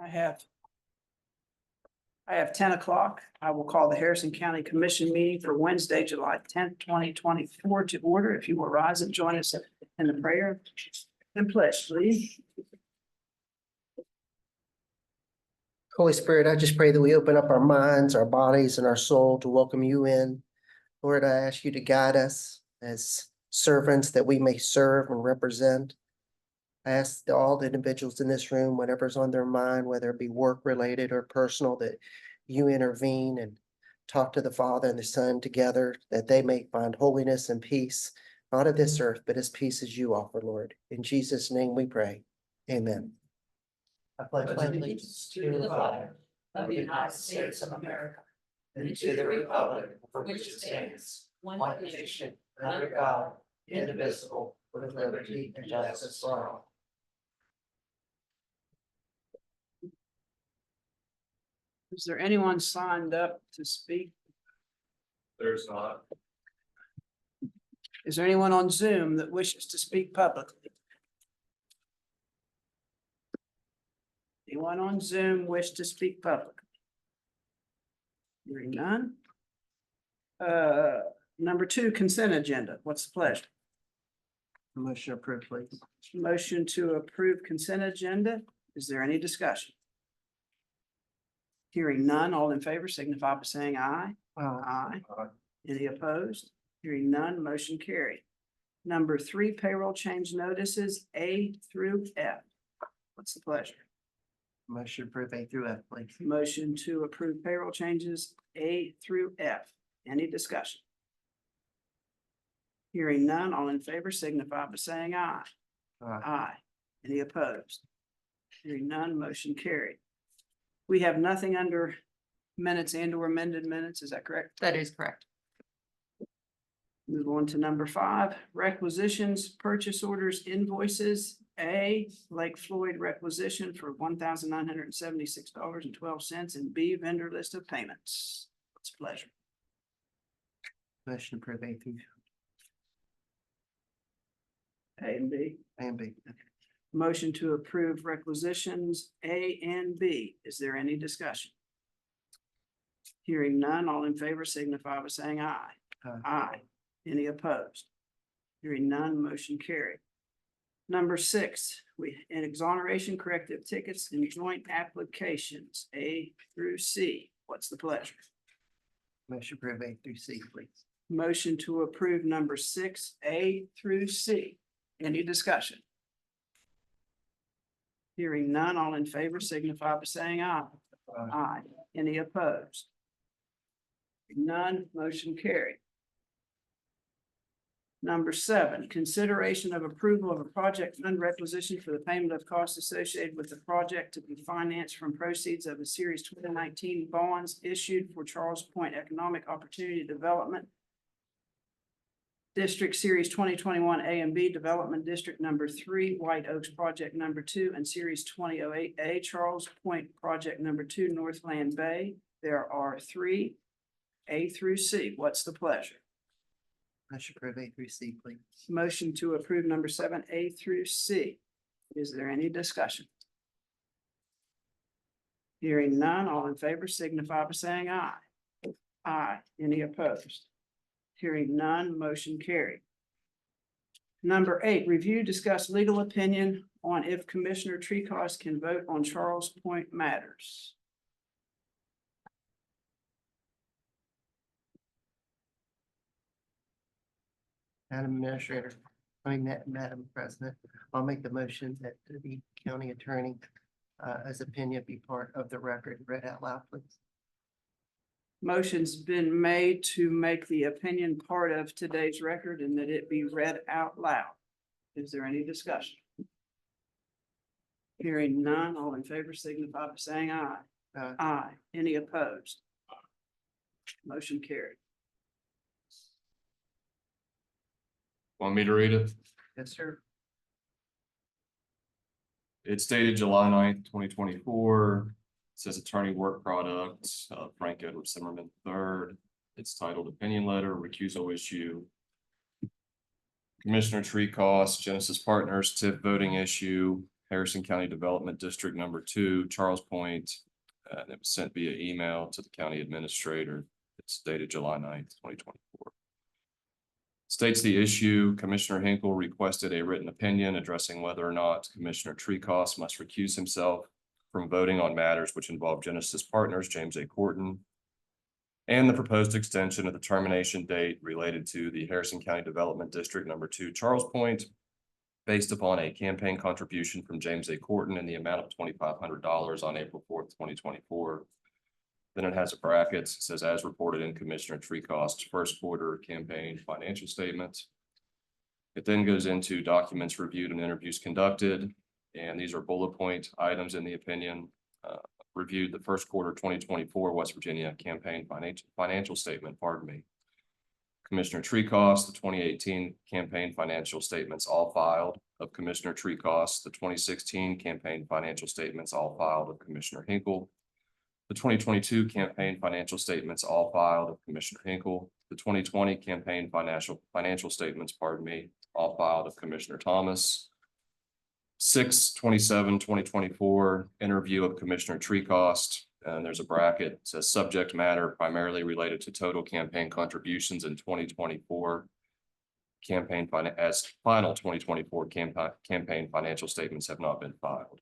I have 10 o'clock. I will call the Harrison County Commission meeting for Wednesday, July 10th, 2024 to order. If you will rise and join us in the prayer and pledge, please. Holy Spirit, I just pray that we open up our minds, our bodies, and our soul to welcome you in. Lord, I ask you to guide us as servants that we may serve and represent. I ask that all the individuals in this room, whatever's on their mind, whether it be work-related or personal, that you intervene and talk to the Father and the Son together, that they may find holiness and peace, not of this earth, but as peace as you offer, Lord. In Jesus' name we pray. Amen. I pledge allegiance to the flag of the United States of America and to the republic for which it stands, one nation, under God, indivisible, with liberty and justice for all. Is there anyone signed up to speak? There's not. Is there anyone on Zoom that wishes to speak publicly? Anyone on Zoom wish to speak publicly? Hearing none. Number 2, consent agenda. What's the pleasure? Motion approved, please. Motion to approve consent agenda. Is there any discussion? Hearing none, all in favor signify by saying aye. Aye. Aye. Any opposed? Hearing none, motion carried. Number 3, payroll change notices A through F. What's the pleasure? Motion approved A through F, please. Motion to approve payroll changes A through F. Any discussion? Hearing none, all in favor signify by saying aye. Aye. Any opposed? Hearing none, motion carried. We have nothing under minutes and or amended minutes. Is that correct? That is correct. Move on to number 5, requisitions, purchase orders, invoices. A, Lake Floyd requisition for $1,976.12, and B, vendor list of payments. It's a pleasure. Motion approved A through A and B. and B. Motion to approve requisitions A and B. Is there any discussion? Hearing none, all in favor signify by saying aye. Aye. Aye. Any opposed? Hearing none, motion carried. Number 6, in exoneration, corrective tickets, and joint applications, A through C. What's the pleasure? Motion approved A through C, please. Motion to approve number 6, A through C. Any discussion? Hearing none, all in favor signify by saying aye. Aye. Any opposed? None, motion carried. Number 7, consideration of approval of a project fund requisition for the payment of costs associated with the project to be financed from proceeds of a Series 2019 bonds issued for Charles Point Economic Opportunity Development District Series 2021 A and B Development District Number 3, White Oaks Project Number 2, and Series 2008A Charles Point Project Number 2, Northland Bay. There are 3, A through C. What's the pleasure? Motion approved A through C, please. Motion to approve number 7, A through C. Is there any discussion? Hearing none, all in favor signify by saying aye. Aye. Any opposed? Hearing none, motion carried. Number 8, review, discuss legal opinion on if Commissioner Trecost can vote on Charles Point matters. Madam Administrator, Madam President, I'll make the motion that the county attorney, as opinion be part of the record read out loud, please. Motion's been made to make the opinion part of today's record and that it be read out loud. Is there any discussion? Hearing none, all in favor signify by saying aye. Aye. Any opposed? Motion carried. Want me to read it? Yes, sir. It's dated July 9th, 2024. It says attorney work product, Frank Edward Zimmerman III. It's titled opinion letter, recusal issue. Commissioner Trecost, Genesis Partners, tip voting issue. Harrison County Development District Number 2, Charles Point. And it was sent via email to the county administrator. It's dated July 9th, 2024. States the issue, Commissioner Hinkle requested a written opinion addressing whether or not Commissioner Treecost must recuse himself from voting on matters which involve Genesis Partners, James A. Corton, and the proposed extension of the termination date related to the Harrison County Development District Number 2, Charles Point, based upon a campaign contribution from James A. Corton in the amount of $2,500 on April 4th, 2024. Then it has a bracket, it says as reported in Commissioner Treecost's first quarter campaign financial statements. It then goes into documents reviewed and interviews conducted, and these are bullet point items in the opinion. Reviewed the first quarter 2024 West Virginia campaign financial statement, pardon me. Commissioner Treecost, the 2018 campaign financial statements all filed of Commissioner Treecost, the 2016 campaign financial statements all filed of Commissioner Hinkle, the 2022 campaign financial statements all filed of Commissioner Hinkle, the 2020 campaign financial statements, pardon me, all filed of Commissioner Thomas. 6/27/2024 interview of Commissioner Treecost, and there's a bracket, it says subject matter primarily related to total campaign contributions in 2024 campaign as final 2024 campaign financial statements have not been filed.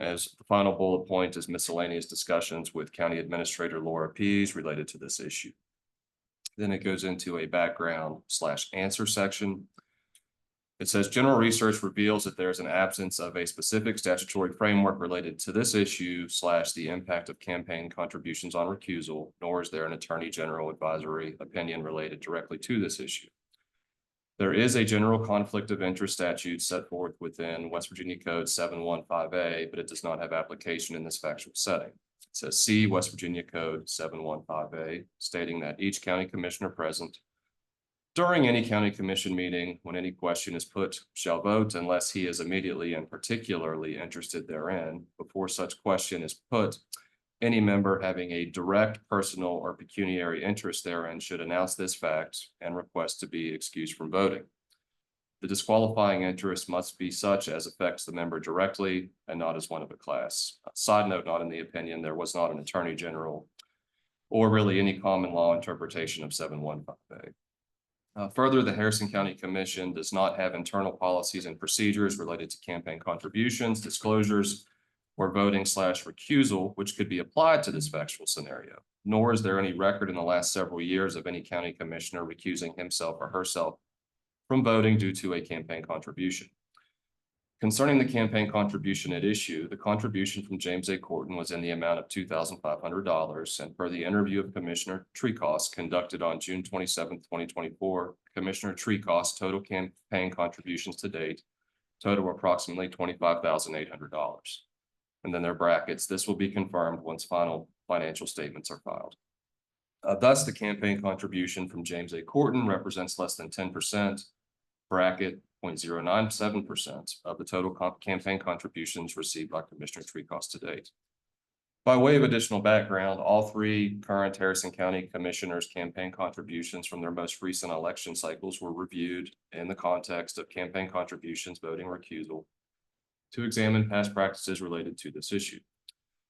As the final bullet point is miscellaneous discussions with County Administrator Laura Pease related to this issue. Then it goes into a background/answer section. It says general research reveals that there is an absence of a specific statutory framework related to this issue / the impact of campaign contributions on recusal, nor is there an attorney general advisory opinion related directly to this issue. There is a general conflict of interest statute set forth within West Virginia Code 715A, but it does not have application in this factual setting. It says see West Virginia Code 715A, stating that each county commissioner present during any county commission meeting, when any question is put, shall vote unless he is immediately and particularly interested therein. Before such question is put, any member having a direct personal or pecuniary interest therein should announce this fact and request to be excused from voting. The disqualifying interest must be such as affects the member directly and not as one of a class. Side note, not in the opinion, there was not an attorney general or really any common law interpretation of 715A. Further, the Harrison County Commission does not have internal policies and procedures related to campaign contributions, disclosures, or voting / recusal, which could be applied to this factual scenario. Nor is there any record in the last several years of any county commissioner recusing himself or herself from voting due to a campaign contribution. Concerning the campaign contribution at issue, the contribution from James A. Corton was in the amount of $2,500, and per the interview of Commissioner Treecost conducted on June 27th, 2024, Commissioner Treecost's total campaign contributions to date total approximately $25,800. And then their brackets, this will be confirmed once final financial statements are filed. Thus, the campaign contribution from James A. Corton represents less than 10%, bracket 0.097% of the total campaign contributions received by Commissioner Treecost to date. By way of additional background, all three current Harrison County Commissioners' campaign contributions from their most recent election cycles were reviewed in the context of campaign contributions, voting recusal, to examine past practices related to this issue.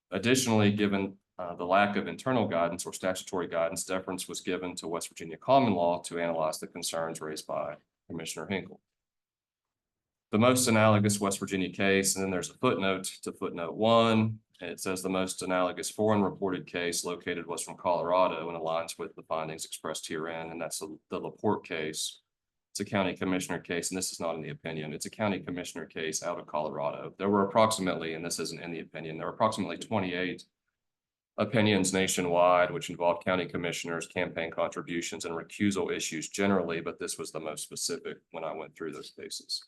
Additionally, given the lack of internal guidance or statutory guidance, deference was given to West Virginia common law to analyze the concerns raised by Commissioner Hinkle. The most analogous West Virginia case, and then there's a footnote to footnote 1. It says the most analogous foreign reported case located was from Colorado and aligns with the findings expressed herein, and that's the Laporte case. It's a county commissioner case, and this is not in the opinion. It's a county commissioner case out of Colorado. There were approximately, and this isn't in the opinion, there were approximately 28 opinions nationwide, which involved county commissioners, campaign contributions, and recusal issues generally, but this was the most specific when I went through those cases.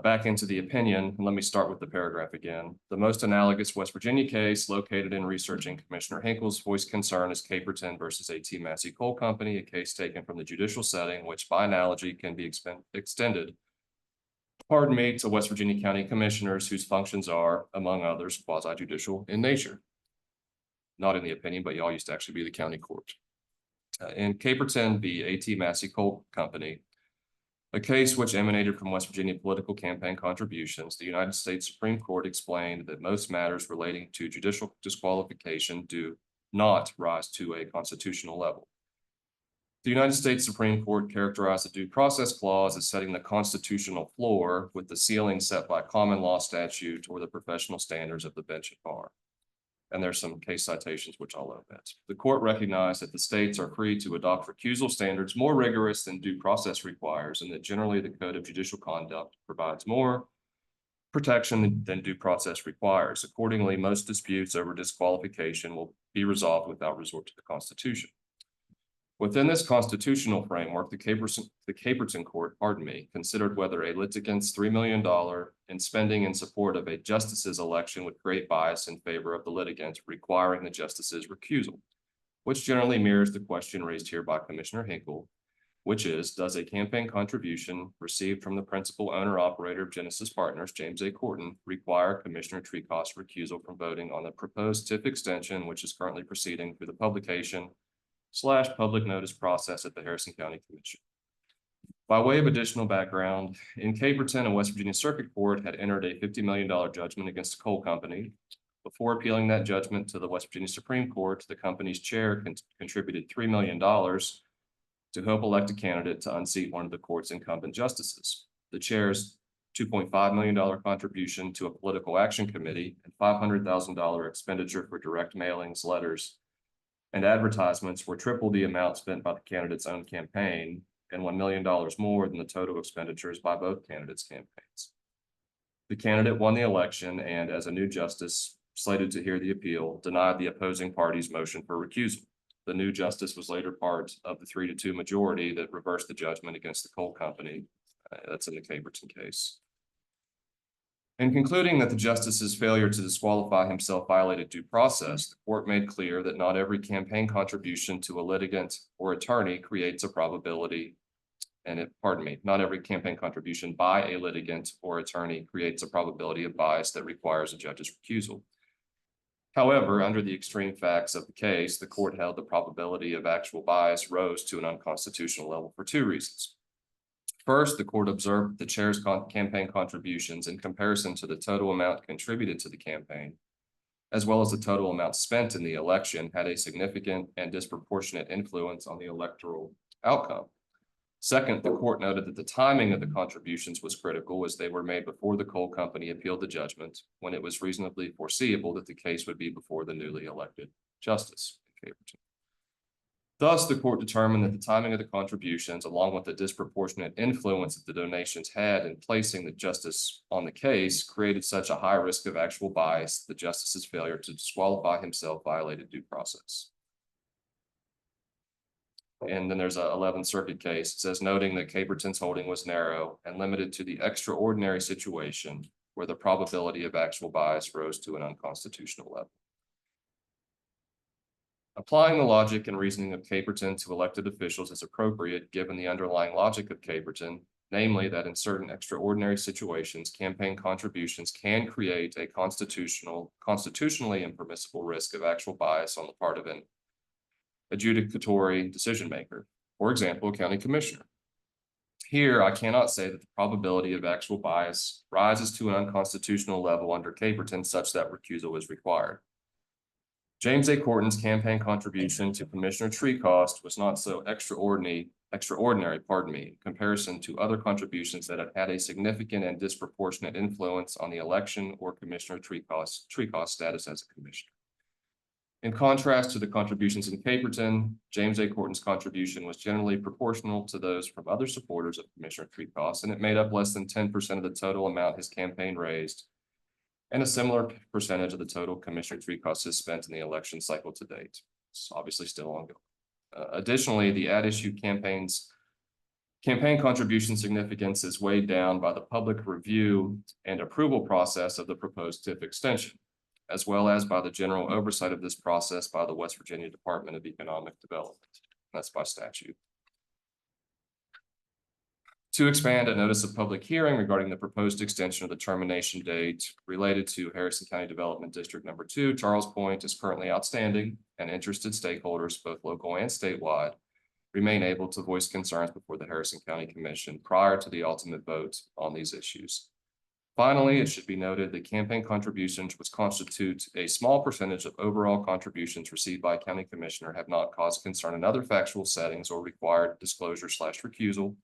Back into the opinion, let me start with the paragraph again. The most analogous West Virginia case located in researching Commissioner Hinkle's voiced concern is Caperton versus A.T. Massey Coal Company, a case taken from the judicial setting, which by analogy can be extended, to West Virginia County Commissioners whose functions are, among others, quasi-judicial in nature. Not in the opinion, but y'all used to actually be the county court. In Caperton v. A.T. Massey Coal Company, A case which emanated from West Virginia political campaign contributions, the United States Supreme Court explained that most matters relating to judicial disqualification do not rise to a constitutional level. The United States Supreme Court characterized the Due Process Clause as setting the constitutional floor, with the ceiling set by common law statute or the professional standards of the bench at bar. And there's some case citations which I'll omit. The court recognized that the states are free to adopt recusal standards more rigorous than due process requires, and that generally the Code of Judicial Conduct provides more protection than due process requires. Accordingly, most disputes over disqualification will be resolved without resort to the Constitution. Within this constitutional framework, the Caperton Court, considered whether a litigant's $3 million in spending in support of a justice's election would create bias in favor of the litigant, requiring the justice's recusal, which generally mirrors the question raised here by Commissioner Hinkle, which is, does a campaign contribution received from the principal owner-operator of Genesis Partners, James A. Corton, require Commissioner Treecost recusal from voting on the proposed TIF extension, which is currently proceeding through the publication/public notice process at the Harrison County Commission. By way of additional background, in Caperton, a West Virginia Circuit Court had entered a $50 million judgment against a coal company. Before appealing that judgment to the West Virginia Supreme Court, the company's chair contributed $3 million to help elect a candidate to unseat one of the court's incumbent justices. The chair's $2.5 million contribution to a political action committee and $500,000 expenditure for direct mailings, letters, and advertisements were triple the amount spent by the candidate's own campaign and $1 million more than the total expenditures by both candidates' campaigns. The candidate won the election and, as a new justice slated to hear the appeal, denied the opposing party's motion for recusal. The new justice was later part of the 3-2 majority that reversed the judgment against the coal company. That's in the Caperton case. In concluding that the justice's failure to disqualify himself violated due process, the court made clear that not every campaign contribution to a litigant or attorney creates a probability, not every campaign contribution by a litigant or attorney creates a probability of bias that requires a judge's recusal. However, under the extreme facts of the case, the court held the probability of actual bias rose to an unconstitutional level for two reasons. First, the court observed the chair's campaign contributions in comparison to the total amount contributed to the campaign, as well as the total amount spent in the election, had a significant and disproportionate influence on the electoral outcome. Second, the court noted that the timing of the contributions was critical, as they were made before the coal company appealed the judgment, when it was reasonably foreseeable that the case would be before the newly elected justice in Caperton. Thus, the court determined that the timing of the contributions, along with the disproportionate influence that the donations had in placing the justice on the case, created such a high risk of actual bias, the justice's failure to disqualify himself violated due process. And then there's a 11th Circuit case. It says, noting that Caperton's holding was narrow and limited to the extraordinary situation where the probability of actual bias rose to an unconstitutional level. Applying the logic and reasoning of Caperton to elected officials is appropriate given the underlying logic of Caperton, namely that in certain extraordinary situations, campaign contributions can create a constitutionally impermissible risk of actual bias on the part of an adjudicatory decision maker, for example, a county commissioner. Here, I cannot say that the probability of actual bias rises to an unconstitutional level under Caperton such that recusal is required. James A. Corton's campaign contribution to Commissioner Treecost was not so extraordinary, in comparison to other contributions that have had a significant and disproportionate influence on the election or Commissioner Treecost status as a commissioner. In contrast to the contributions in Caperton, James A. Corton's contribution was generally proportional to those from other supporters of Commissioner Treecost, and it made up less than 10% of the total amount his campaign raised, and a similar percentage of the total Commissioner Treecost has spent in the election cycle to date. It's obviously still ongoing. Additionally, the at-issue campaign contribution significance is weighed down by the public review and approval process of the proposed TIF extension, as well as by the general oversight of this process by the West Virginia Department of Economic Development. That's by statute. To expand, a notice of public hearing regarding the proposed extension of the termination date related to Harrison County Development District Number 2, Charles Point, is currently outstanding, and interested stakeholders, both local and statewide, remain able to voice concerns before the Harrison County Commission prior to the ultimate vote on these issues. Finally, it should be noted that campaign contributions, which constitute a small percentage of overall contributions received by a county commissioner, have not caused concern in other factual settings or required disclosure/recusal,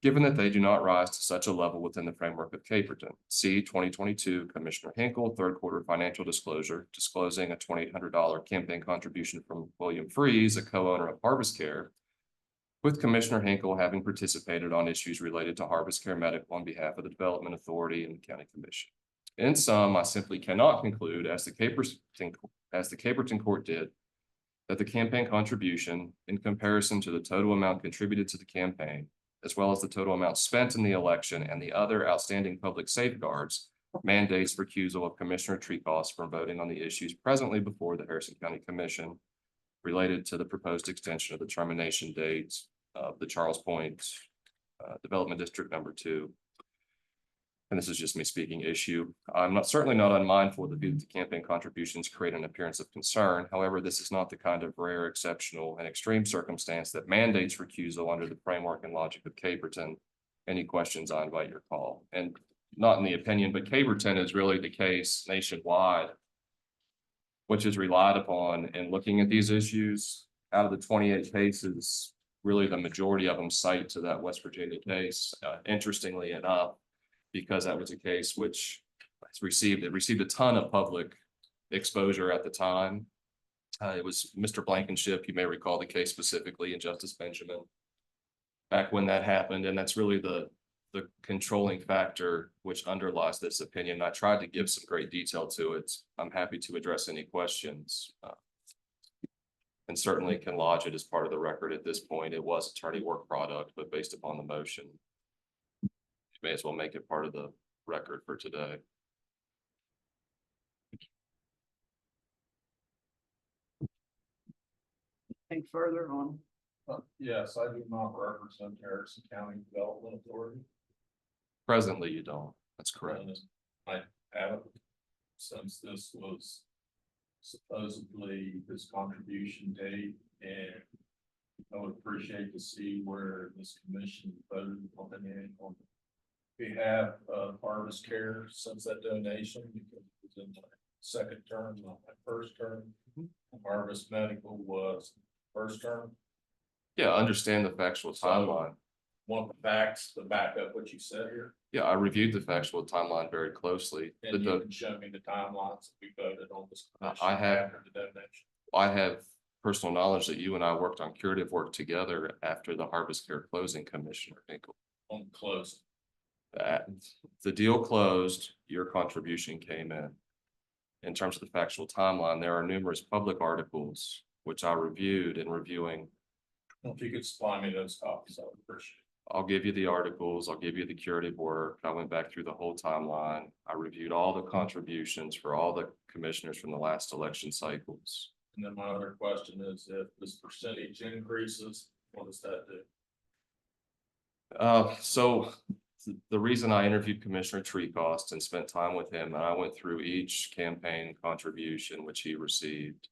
given that they do not rise to such a level within the framework of Caperton. See 2022 Commissioner Hinkle, third quarter financial disclosure, disclosing a $2,800 campaign contribution from William Freeze, a co-owner of Harvest Care, with Commissioner Hinkle having participated on issues related to Harvest Care Medical on behalf of the Development Authority and the County Commission. In sum, I simply cannot conclude, as the Caperton Court did, that the campaign contribution, in comparison to the total amount contributed to the campaign, as well as the total amount spent in the election and the other outstanding public safeguards, mandates recusal of Commissioner Treecost from voting on the issues presently before the Harrison County Commission related to the proposed extension of the termination date of the Charles Point Development District Number 2. And this is just me speaking issue. I'm certainly not unmindful of the view that the campaign contributions create an appearance of concern. However, this is not the kind of rare, exceptional, and extreme circumstance that mandates recusal under the framework and logic of Caperton. Any questions, I invite your call. And not in the opinion, but Caperton is really the case nationwide, which is relied upon in looking at these issues. Out of the 28 cases, really the majority of them cite to that West Virginia case, interestingly enough, because that was a case which received a ton of public exposure at the time. It was Mr. Blankenship, you may recall the case specifically, and Justice Benjamin back when that happened. And that's really the controlling factor which underlies this opinion. I tried to give some great detail to it. I'm happy to address any questions. And certainly can lodge it as part of the record at this point. It was attorney work product, but based upon the motion, you may as well make it part of the record for today. Think further on. Yes, I do not represent Harrison County Development Authority. Presently, you don't. That's correct. I haven't since this was supposedly his contribution date, and I would appreciate to see where this commission voted on behalf of Harvest Care since that donation, because it was in my second term, not my first term. Harvest Medical was first term. Yeah, I understand the factual timeline. Want the facts to back up what you said here? Yeah, I reviewed the factual timeline very closely. And you can show me the timelines that we voted on this. I have. After the donation. I have personal knowledge that you and I worked on curative work together after the Harvest Care closing, Commissioner Hinkle. On closing. That the deal closed, your contribution came in. In terms of the factual timeline, there are numerous public articles which I reviewed in reviewing. If you could supply me those copies, I would appreciate it. I'll give you the articles, I'll give you the curative work. I went back through the whole timeline. I reviewed all the contributions for all the commissioners from the last election cycles. And then my other question is, if this percentage increases, what does that do? So the reason I interviewed Commissioner Treecost and spent time with him, and I went through each campaign contribution which he received,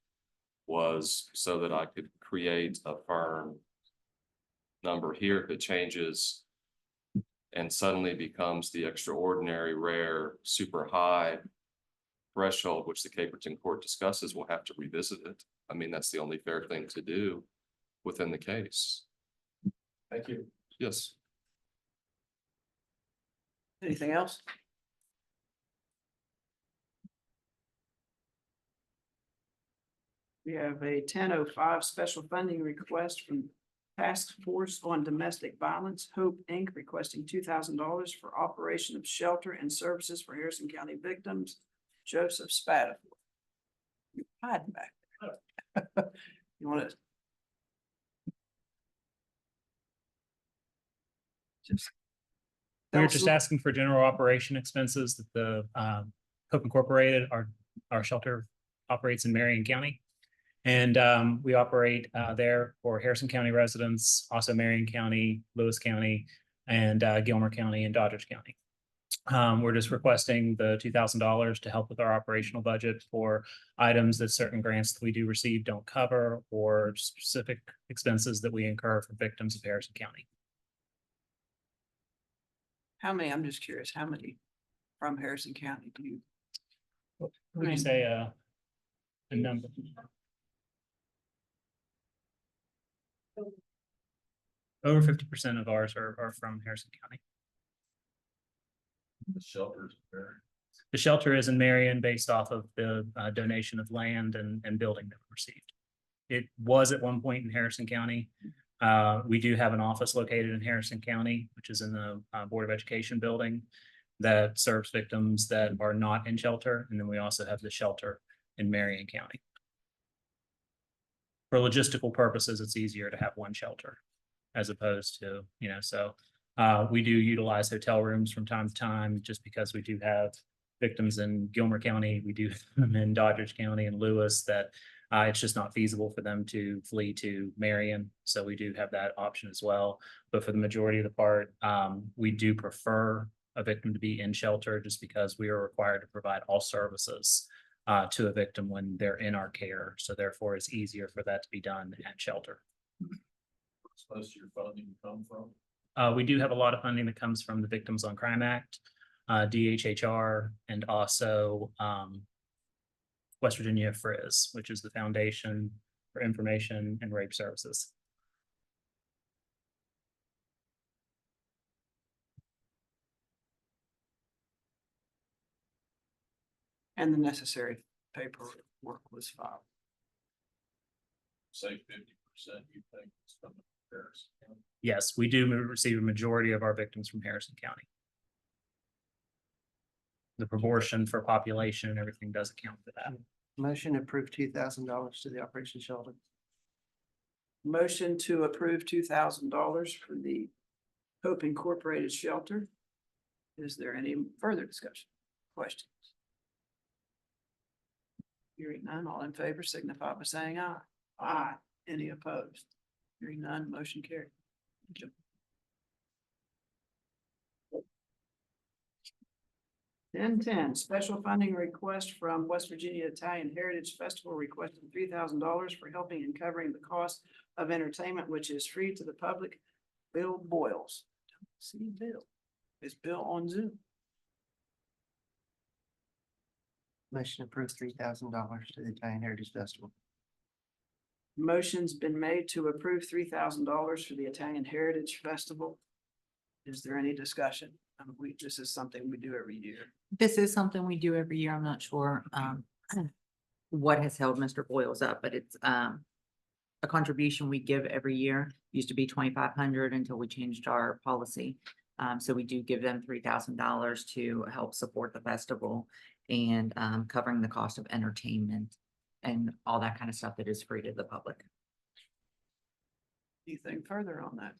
was so that I could create a firm number here. If it changes and suddenly becomes the extraordinary, rare, super high threshold, which the Caperton Court discusses, we'll have to revisit it. I mean, that's the only fair thing to do within the case. Thank you. Yes. Anything else? We have a 10:05 special funding request from Task Force on Domestic Violence, Hope Inc., requesting $2,000 for operation of shelter and services for Harrison County victims. Joseph Spatafor. You're hiding back there. You want to? We're just asking for general operation expenses that the Hope Incorporated, our shelter operates in Marion County. And we operate there for Harrison County residents, also Marion County, Lewis County, and Gilmer County and Doddridge County. We're just requesting the $2,000 to help with our operational budget for items that certain grants that we do receive don't cover, or specific expenses that we incur for victims of Harrison County. How many, I'm just curious, how many from Harrison County do you? Would you say a number? Over 50% of ours are from Harrison County. The shelters there. The shelter is in Marion based off of the donation of land and building that we received. It was at one point in Harrison County. We do have an office located in Harrison County, which is in the Board of Education building that serves victims that are not in shelter. And then we also have the shelter in Marion County. For logistical purposes, it's easier to have one shelter as opposed to, so we do utilize hotel rooms from time to time, just because we do have victims in Gilmer County. We do have them in Doddridge County and Lewis that it's just not feasible for them to flee to Marion. So we do have that option as well. But for the majority of the part, we do prefer a victim to be in shelter, just because we are required to provide all services to a victim when they're in our care. So therefore, it's easier for that to be done at shelter. Most of your funding come from? We do have a lot of funding that comes from the Victims on Crime Act, DHHR, and also West Virginia FRIS, which is the Foundation for Information and Rape Services. And the necessary paperwork was filed. Say 50%, you think it's coming from Harrison County? Yes, we do receive a majority of our victims from Harrison County. The proportion for population and everything does account for that. Motion to approve $2,000 to the Operation Shelter. Motion to approve $2,000 for the Hope Incorporated Shelter. Is there any further discussion? Questions? Hearing none, all in favor signify by saying aye. Aye. Any opposed? Hearing none, motion carried. 1010, special funding request from West Virginia Italian Heritage Festival requesting $3,000 for helping and covering the cost of entertainment, which is free to the public. Bill Boyles. See Bill. Is Bill on Zoom? Motion to approve $3,000 to the Italian Heritage Festival. Motion's been made to approve $3,000 for the Italian Heritage Festival. Is there any discussion? This is something we do every year. This is something we do every year. I'm not sure what has held Mr. Boyles up, but it's a contribution we give every year. Used to be 2,500 until we changed our policy. So we do give them $3,000 to help support the festival and covering the cost of entertainment and all that kind of stuff that is free to the public. Anything further on that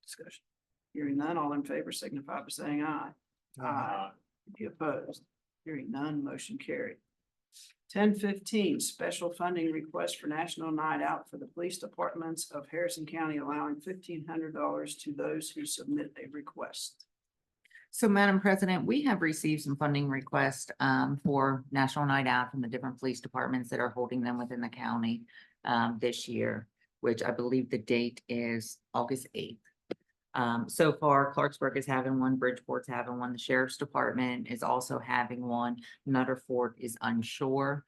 discussion? Hearing none, all in favor signify by saying aye. Aye. Any opposed? Hearing none, motion carried. 1015, special funding request for National Night Out for the police departments of Harrison County, allowing $1,500 to those who submit a request. So Madam President, we have received some funding requests for National Night Out from the different police departments that are holding them within the county this year, which I believe the date is August 8th. So far, Clarksburg is having one, Bridgeport's having one, the Sheriff's Department is also having one, Nutterford is unsure.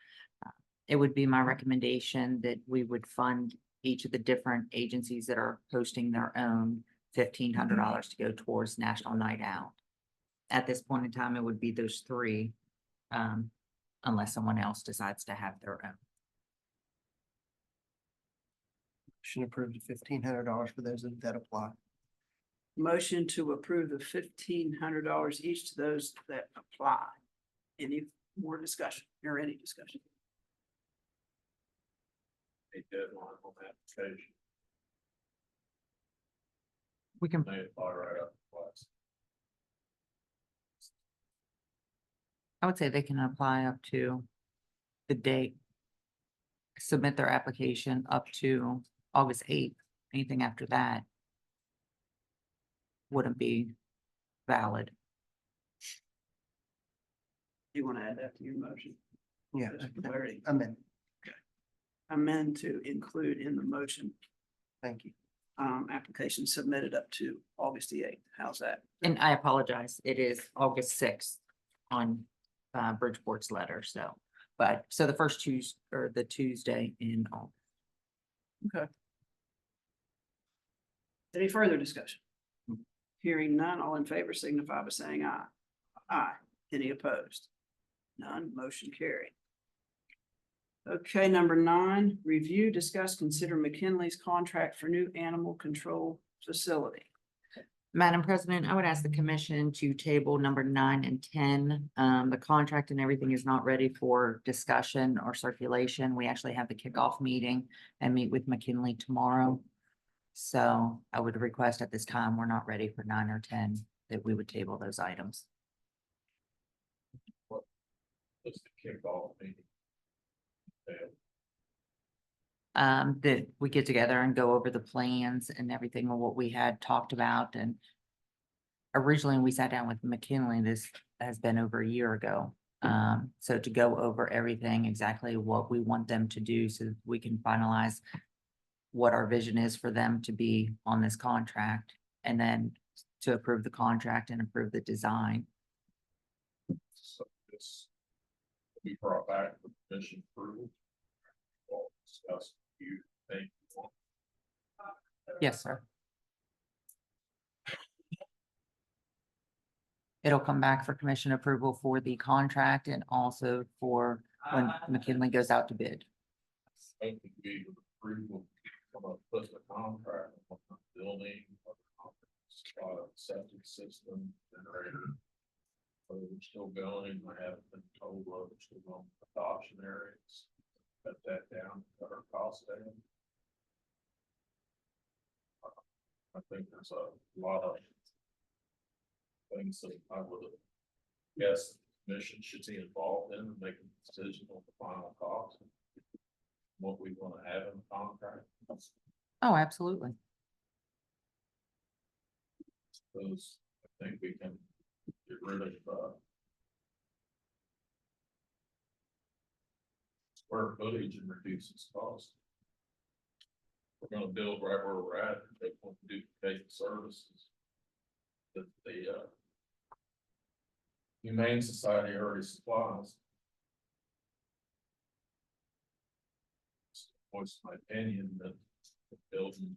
It would be my recommendation that we would fund each of the different agencies that are hosting their own $1,500 to go towards National Night Out. At this point in time, it would be those three, unless someone else decides to have their own. Motion approved $1,500 for those that apply. Motion to approve the $1,500 each to those that apply. Any more discussion or any discussion? A deadline on application. We can, They apply right up twice. I would say they can apply up to the date, submit their application up to August 8th. Anything after that wouldn't be valid. You want to add that to your motion? Yeah, Just for clarity. amendment. Amend to include in the motion, Thank you. application submitted up to August the eighth. How's that? And I apologize, it is August 6th on Bridgeport's letter, so. But, so the first Tuesday, or the Tuesday in August. Any further discussion? Hearing none, all in favor signify by saying aye. Aye. Any opposed? None, motion carried. Okay, number 9, review, discuss, consider McKinley's contract for new animal control facility. Madam President, I would ask the commission to table number 9 and 10. The contract and everything is not ready for discussion or circulation. We actually have the kickoff meeting and meet with McKinley tomorrow. So I would request at this time, we're not ready for 9 or 10, that we would table those items. Just the kickoff meeting. Yeah. That we get together and go over the plans and everything of what we had talked about. And originally we sat down with McKinley, this has been over a year ago. So to go over everything, exactly what we want them to do so that we can finalize what our vision is for them to be on this contract, and then to approve the contract and approve the design. So this will be brought back for commission approval. We'll discuss you think you want. Yes, sir. It'll come back for commission approval for the contract and also for when McKinley goes out to bid. I think we would approval from a put the contract on the building. Septic system generator. But we're still going, I haven't been told whether we're still going with adoption areas. Cut that down, cut our costs down. I think there's a lot of things that I would guess the commission should be involved in and make a decision on the final cost. What we want to have in the contract. Oh, absolutely. Those, I think we can get rid of, square footage and reduce its cost. We're gonna build right where we're at, they want to duplicate the services that the, Humane Society already supplies. Voice my opinion that the building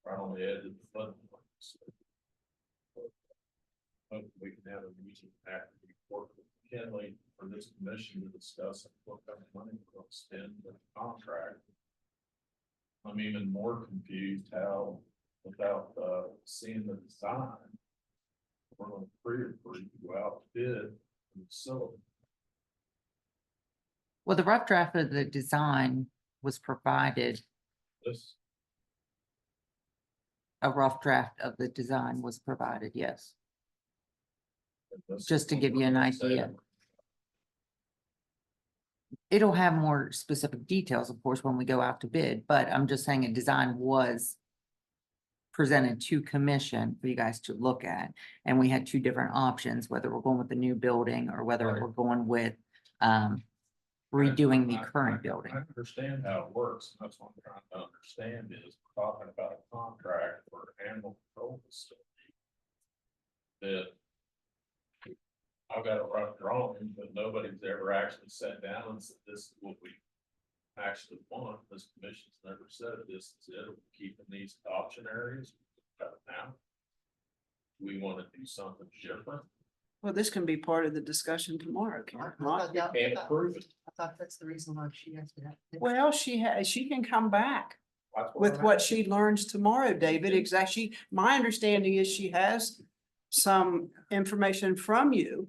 right on the edge of the flood. Hope we can have a meeting after we work with McKinley for this commission to discuss what kind of money we're going to spend with the contract. I'm even more confused how, without seeing the design, we're going to pre-approve to go out to bid for the facility. Well, the rough draft of the design was provided, This, a rough draft of the design was provided, yes. this Just to is give what you an we're idea. saying. It'll have more specific details, of course, when we go out to bid, but I'm just saying a design was presented to commission for you guys to look at. And we had two different options, whether we're going with the new building or whether Right. we're going with redoing the current I building. understand how it works. That's what I'm trying to understand is we're talking about a contract for animal control facility. That I've got a rough drawing, but nobody's ever actually sat down and said, this is what we actually want. This commission's never said this is it. We're keeping these adoption areas now. We want to do something different Well, this can be part of the discussion tomorrow, can it not? and approve it. I thought that's the reason why she asked me that. Well, she can come back That's with I'm what asking. she learns tomorrow, David. Exactly. My understanding is she has some information from you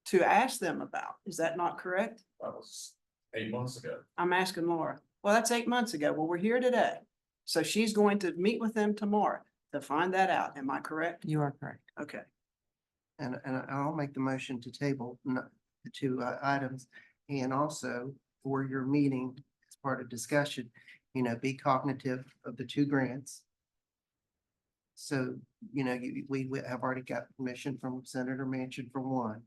to ask them about. Is that not correct? That was 8 months ago. I'm asking Laura. Well, that's 8 months ago. Well, we're here today. So she's going to meet with them tomorrow to find that out. Am I correct? You are correct. Okay. And I'll make the motion to table the two items. And also for your meeting, as part of discussion, be cognitive of the two grants. So, we have already got permission from Senator Manchin for one.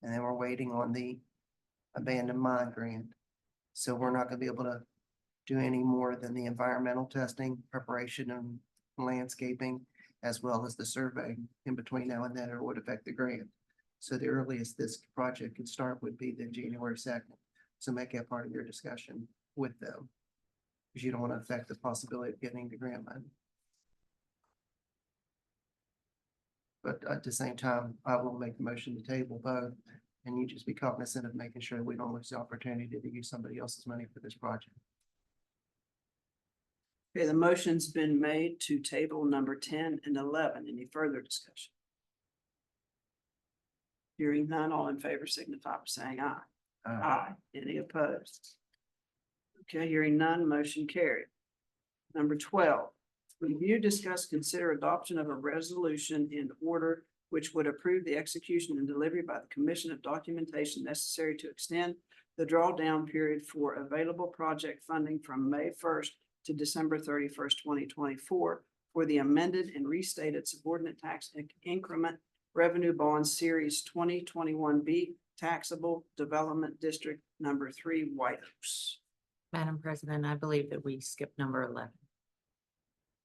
And then we're waiting on the abandoned mine grant. So we're not gonna be able to do any more than the environmental testing, preparation and landscaping, as well as the survey in between now and then, or would affect the grant. So the earliest this project could start would be the January 2nd. So make that part of your discussion with them. Because you don't want to affect the possibility of getting the grant money. But at the same time, I will make the motion to table both, and you just be cognizant of making sure we don't lose the opportunity to use somebody else's money for this project. Okay, the motion's been made to table number 10 and 11. Any further discussion? Hearing none, all in favor signify by saying aye. Aye. Any opposed? Okay, hearing none, motion carried. Number 12, review, discuss, consider adoption of a resolution in order which would approve the execution and delivery by the commission of documentation necessary to extend the drawdown period for available project funding from May 1st to December 31st, 2024 for the amended and restated subordinate tax increment revenue bond series 2021B taxable development district number 3, White Oaks. Madam President, I believe that we skipped number 11.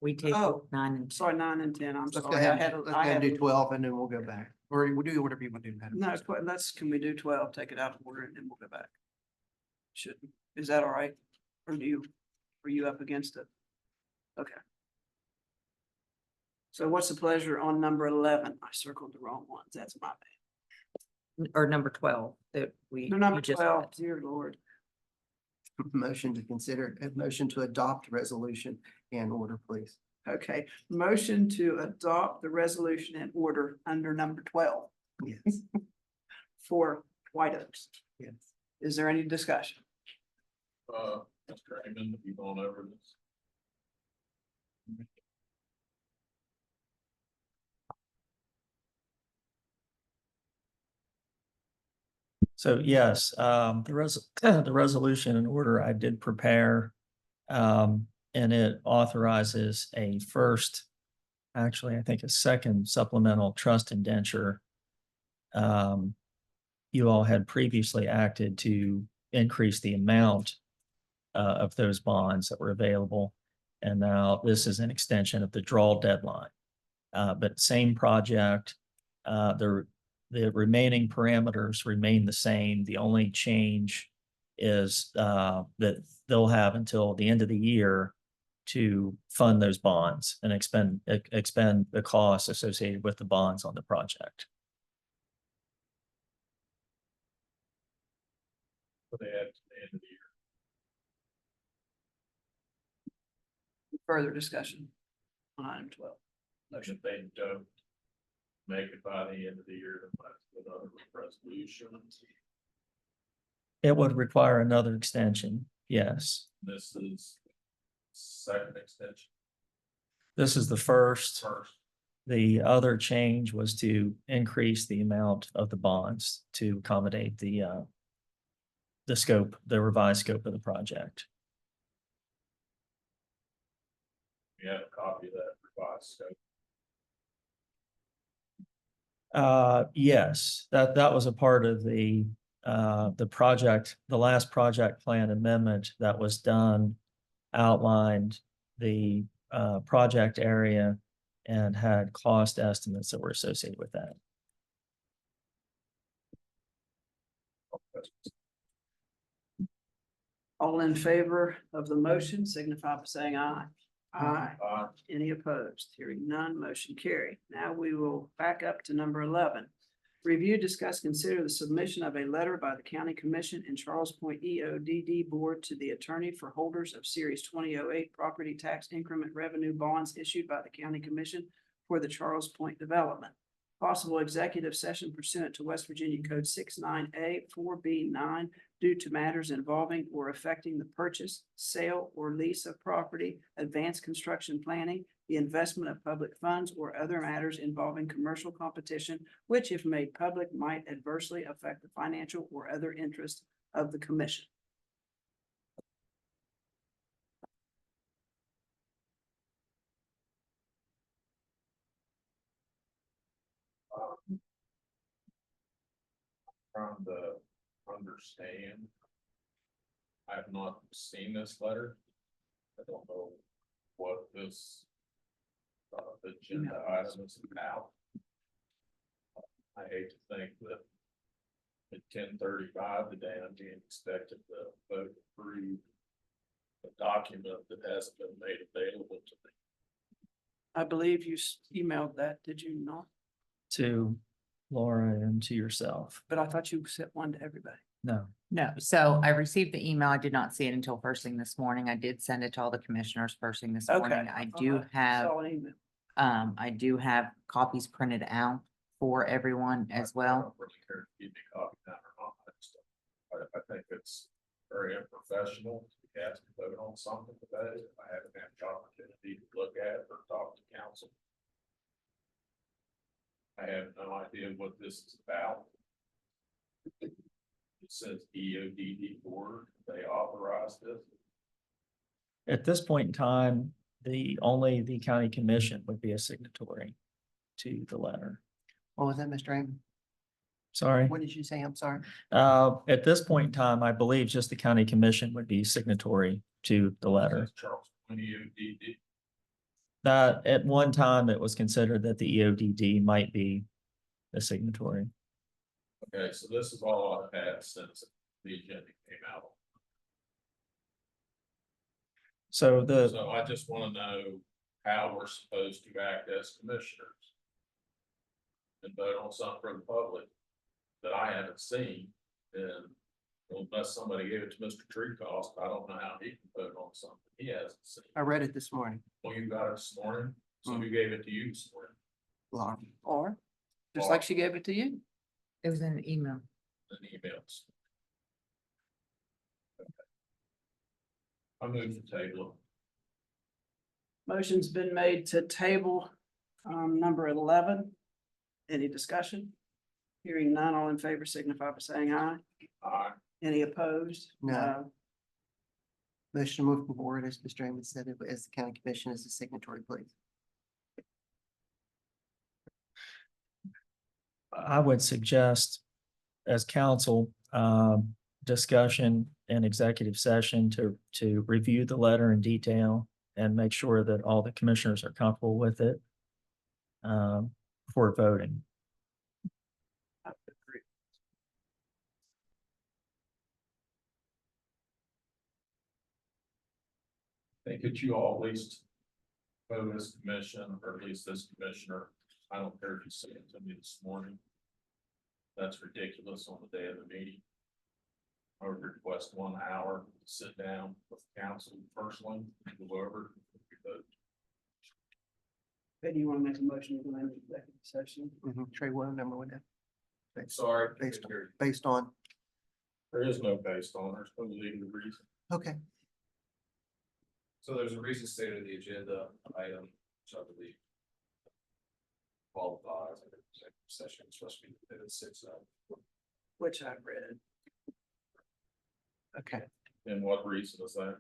We Oh, tabled 9 and 10. Sorry, 9 and 10. I'm Let's go sorry. ahead, let's go ahead and do 12 and then we'll go back. Or we'll do whatever you want to do. Madam No, President. can we do 12, take it out of order and then we'll go back? Is that all right? Or are you up against it? Okay. So what's the pleasure on number 11? I circled the wrong ones. That's my bad. Or number 12 that No, number you just 12, read. dear Lord. Motion to consider, a motion to adopt resolution and order, please. Okay, motion to adopt the resolution in order under number 12 Yes, for White Oaks. yes. Is there any discussion? Mr. Raymond, have you gone over this? So yes, the resolution in order I did prepare. And it authorizes a first, actually, I think a second supplemental trust indenture. You all had previously acted to increase the amount of those bonds that were available. And now this is an extension of the draw deadline. But same project, the remaining parameters remain the same. The only change is that they'll have until the end of the year to fund those bonds and expend the costs associated with the bonds on the project. For the end of the year. Further discussion on item 12. Motion they don't make it by the end of the year, with other resolution. It would require another extension, yes. This is second extension This is the first. first. The other change was to increase the amount of the bonds to accommodate the scope, the revised scope of the project. We have a copy of that revised scope. Yes, that was a part of the project, the last project plan amendment that was done outlined the project area and had cost estimates that were associated with that. All in favor of the motion signify by saying aye. Aye. Any opposed? Hearing none, motion carried. Now we will back up to number 11. Review, discuss, consider the submission of a letter by the County Commission and Charles Point EODD Board to the attorney for holders of Series 2008 property tax increment revenue bonds issued by the County Commission for the Charles Point development. Possible executive session pursuant to West Virginia Code 69A 4B9 due to matters involving or affecting the purchase, sale, or lease of property, advanced construction planning, the investment of public funds, or other matters involving commercial competition, which, if made public, might adversely affect the financial or other interests of the commission. trying to understand. I have not seen this letter. I don't know what this agenda item is about. I hate to think that at 10:35 today, I'm being expected to vote through a document that hasn't been made available to me. I believe you emailed that, did you not? To Laura and to yourself. But I thought you sent one to everybody. No. No, so I received the email. I did not see it until first thing this morning. I did send it to all the commissioners first thing this Okay. morning. I do have, Saw an email. I do have copies printed out for everyone as I well. don't really care if you give me a copy now or not. I think it's very unprofessional to be asked to vote on something today. I haven't had the opportunity to look at it or talk to council. I have no idea what this is about. It says EODD board, they authorized this. At this point in time, only the county commission would be a signatory to the letter. What was that, Mr. Raymond? Sorry. What did you say? I'm sorry. At this point in time, I believe just the county commission would be signatory to the letter. Says Charles, EODD. That at one time, it was considered that the EODD might be a signatory. Okay, so this is all I've had since the agenda came out. So So I just want to know how we're supposed to act as commissioners. And vote on something for the public that I haven't seen, and unless somebody gave it to Mr. Treecost, I don't know how he can vote on something he hasn't seen. I read it this morning. Well, you got it this morning, so who gave it to you this morning? Laura. Or, just like she gave it to you. It was in an email. An emails. I move the table. Motion's been made to table, number 11. Any discussion? Hearing none, all in favor signify by saying aye. Aye. Any opposed? No. Motion to move forward, as Mr. Raymond said, as the county commission as a signatory, please. I would suggest as council, discussion and executive session to review the letter in detail and make sure that all the commissioners are comfortable with it before voting. I would agree. I think that you all at least vote as commission, or at least this commissioner, I don't care if you sent it to me this morning. That's ridiculous on the day of the meeting. I would request 1 hour, to sit down with council personally, go over. the Ben, you want to make a motion to go into executive session? Trey, what number would that? Sorry, Based on, there is no based on, there's no legal reason. okay, So there's a reason stated in the agenda item, which I believe qualifies as an executive session, especially at 6. Which I've read. okay. And what reason is that?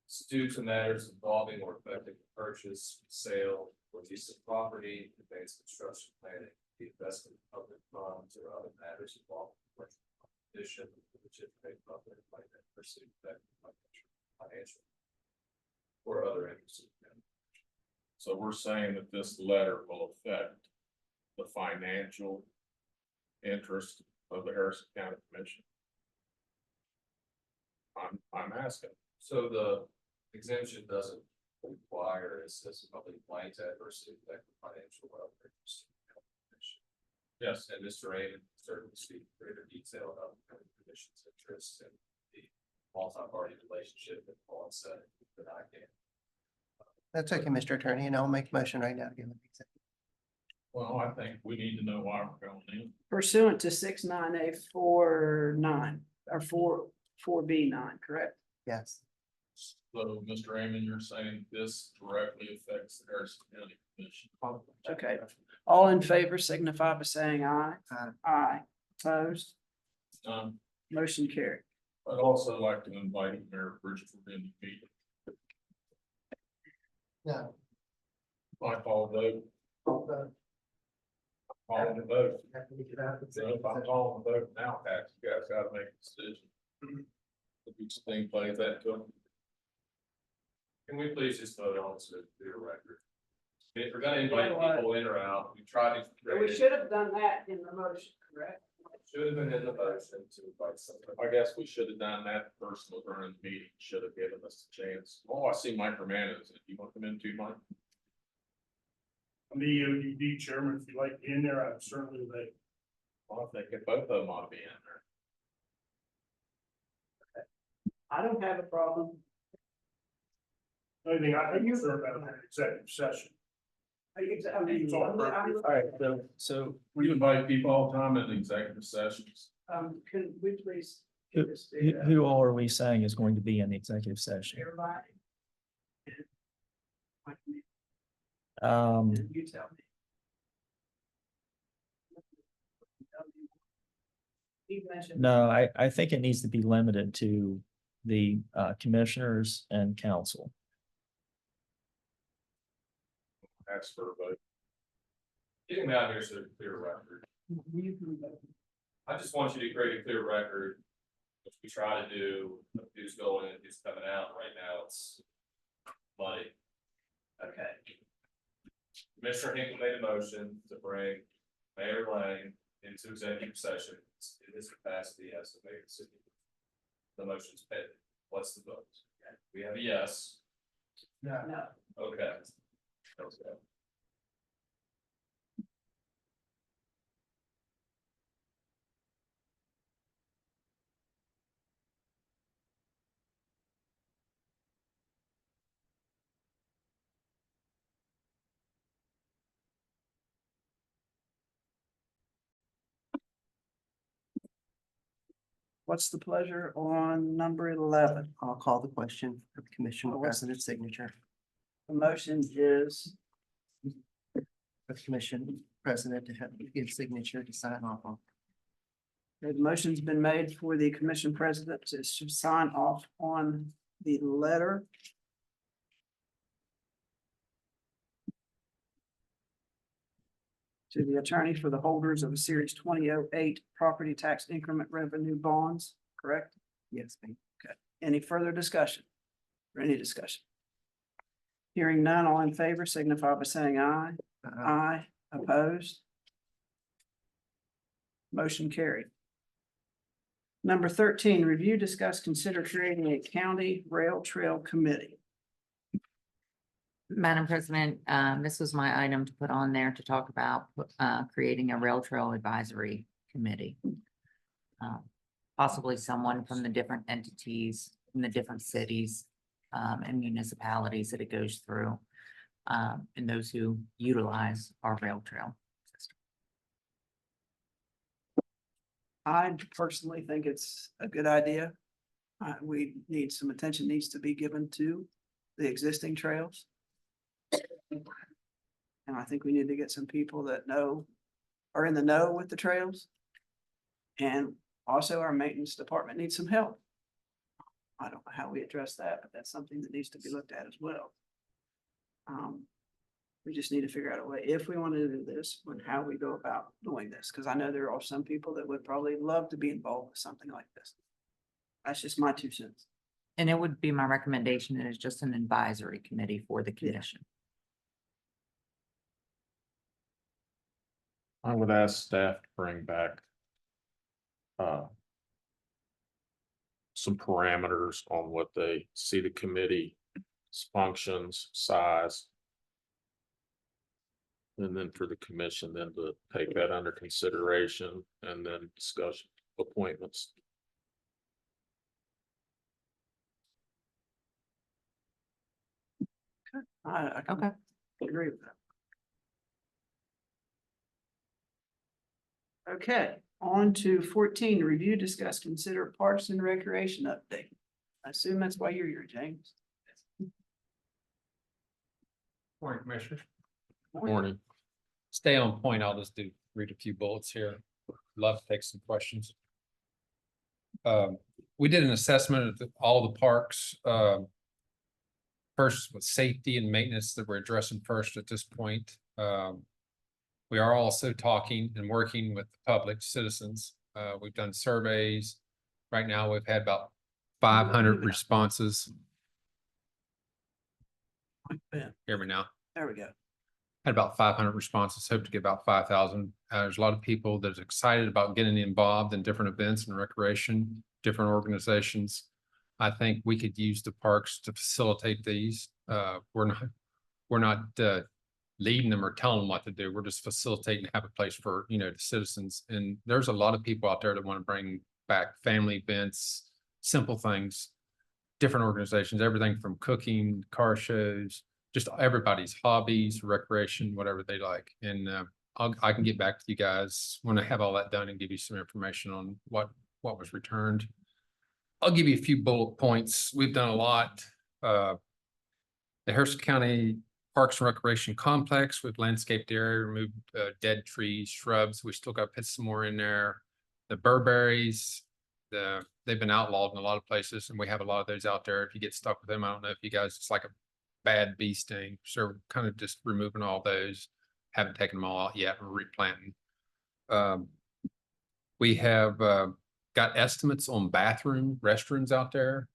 It's due to matters involving or affecting the purchase, sale, or use of property, advanced construction planning, the investment of public funds, or other matters involving commercial competition, which if made public might have pursued that financial or other interests. So we're saying that this letter will affect the financial interest of the Harrison County Commission. I'm asking. So the exemption doesn't require, it says public might adversely affect the financial welfare. Yes, And Mr. Raymond certainly speak in greater detail about the county commission's interests and the multi-party relationship that Paul said that I can. That's okay, Mr. Attorney, and I'll make a motion right now to give it. well, I think we need to know why we're going in. Pursuant to 69A49 or 4B9, correct? Yes. So, Mr. Raymond, you're saying this directly affects the Harrison County Commission. Okay. All in favor signify by saying aye. Aye. Aye. Opposed? Um, Motion carried. I'd also like to invite Mayor Bridgeford in the meeting. No. By call vote, Calling the vote. So if I'm calling the vote now, Pat, you guys gotta make a decision. If each thing plays that to them. Can we please just vote on this for the record? If we're gonna invite You know what? people in or out, we try to. We should have done that in the motion, correct? Should have been in the motion to invite someone. I guess we should have done that first during the meeting, should have given us a chance. Oh, I see Mike Romanos, if you want them in too, Mike? I'm the EODD chairman, if you'd like to be in there, I'm certainly ready. Well, I think if both of them ought to be in there. I don't have a problem. Only thing I can serve out of an executive session. All right, so We invite people all the time in executive sessions. Can we please? who, just do who that? who all are we saying is going to be in the executive session? Everybody? You tell me. He mentioned. No, I think it needs to be limited to the commissioners and council. Ask for a vote. Getting me out here so clear record. You can vote. I just want you to create a clear record, which we try to do, of who's going and who's coming out. Right now, it's muddy. Okay, Commissioner Hinkle made a motion to bring Mayor Lang into executive session in his capacity as the mayor of the city. The motion's paid. What's the vote? We have a yes. no, Okay. Okay. what's the pleasure on number 11? I'll call the question for the commission Okay. president's signature. The motion is, For the commission president to have his signature to sign off on. the motion's been made for the commission president to sign off on the letter. To the attorney for the holders of a series 2008 property tax increment revenue bonds, correct? Yes, ma'am. Any further discussion? Or any discussion? Hearing none, all in favor signify by saying aye. Aye, opposed? Motion carried. Number 13, review, discuss, consider creating a county rail trail committee. Madam President, this was my item to put on there to talk about, creating a rail trail advisory committee. Possibly someone from the different entities, from the different cities, and municipalities that it goes through, and those who utilize our rail trail system. I personally think it's a good idea. We need some attention needs to be given to the existing trails. And I think we need to get some people that are in the know with the trails. And also our maintenance department needs some help. I don't know how we address that, but that's something that needs to be looked at as well. We just need to figure out a way, if we want to do this, and how we go about doing this, because I know there are some people that would probably love to be involved with something like this. That's just my 2 cents. And it would be my recommendation that it's just an advisory committee for the commission. I would ask staff to bring back some parameters on what they see the committee's functions, size. And then for the commission then to take that under consideration and then discuss appointments. I can Okay. agree with that. Okay, on to 14, review, discuss, consider parks and recreation update. I assume that's why you're here, James. Morning, Commissioner. Morning. Stay on point. I'll just read a few bullets here. Love to take some questions. We did an assessment of all the parks. First with safety and maintenance that we're addressing first at this point. We are also talking and working with the public citizens. We've done surveys. Right now, we've had about 500 responses. Yeah, Hear me now? there we go. Had about 500 responses, hope to get about 5,000. There's a lot of people that are excited about getting involved in different events and recreation, different organizations. I think we could use the parks to facilitate these. We're not leading them or telling them what to do. We're just facilitating to have a place for, the citizens. And there's a lot of people out there that want to bring back family events, simple things, different organizations, everything from cooking, car shows, just everybody's hobbies, recreation, whatever they like. And I can get back to you guys when I have all that done and give you some information on what was returned. I'll give you a few bullet points. We've done a lot. The Harrison County Parks and Recreation Complex, we've landscaped the area, removed dead trees, shrubs. We still got to put some more in there. The Burberries, they've been outlawed in a lot of places, and we have a lot of those out there. If you get stuck with them, I don't know if you guys, it's like a bad bee sting. So we're kind of just removing all those. Haven't taken them all out yet. We're replanting. We have got estimates on restrooms out there.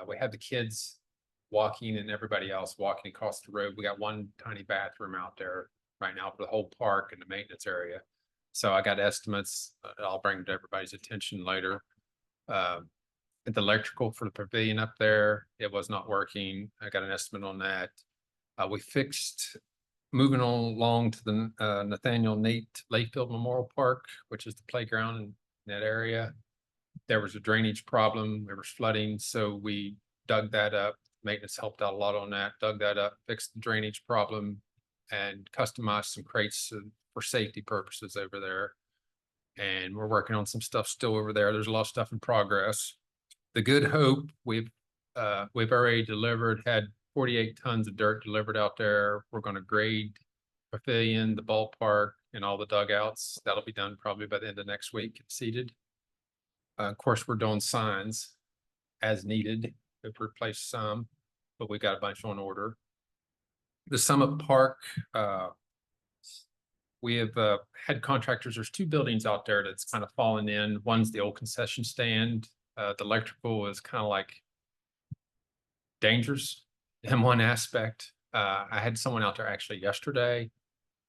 We have the kids walking and everybody else walking across the road. We got one tiny bathroom out there right now for the whole park and the maintenance area. So I got estimates. I'll bring to everybody's attention later. The electrical for the pavilion up there, it was not working. I got an estimate on that. We fixed, moving on along to the Nathaniel Nate Layfield Memorial Park, which is the playground in that area. There was a drainage problem. There was flooding, so we dug that up. Maintenance helped out a lot on that, dug that up, fixed the drainage problem, and customized some crates for safety purposes over there. And we're working on some stuff still over there. There's a lot of stuff in progress. The Good Hope, we've already delivered, had 48 tons of dirt delivered out there. We're going to grade pavilion, the ballpark, and all the dugouts. That'll be done probably by the end of next week, seeded. Of course, we're doing signs as needed. We've replaced some, but we got a bunch on order. The Summit Park, we have had contractors. There's two buildings out there that's kind of fallen in. One's the old concession stand. The electrical is kind of like dangerous in one aspect. I had someone out there actually yesterday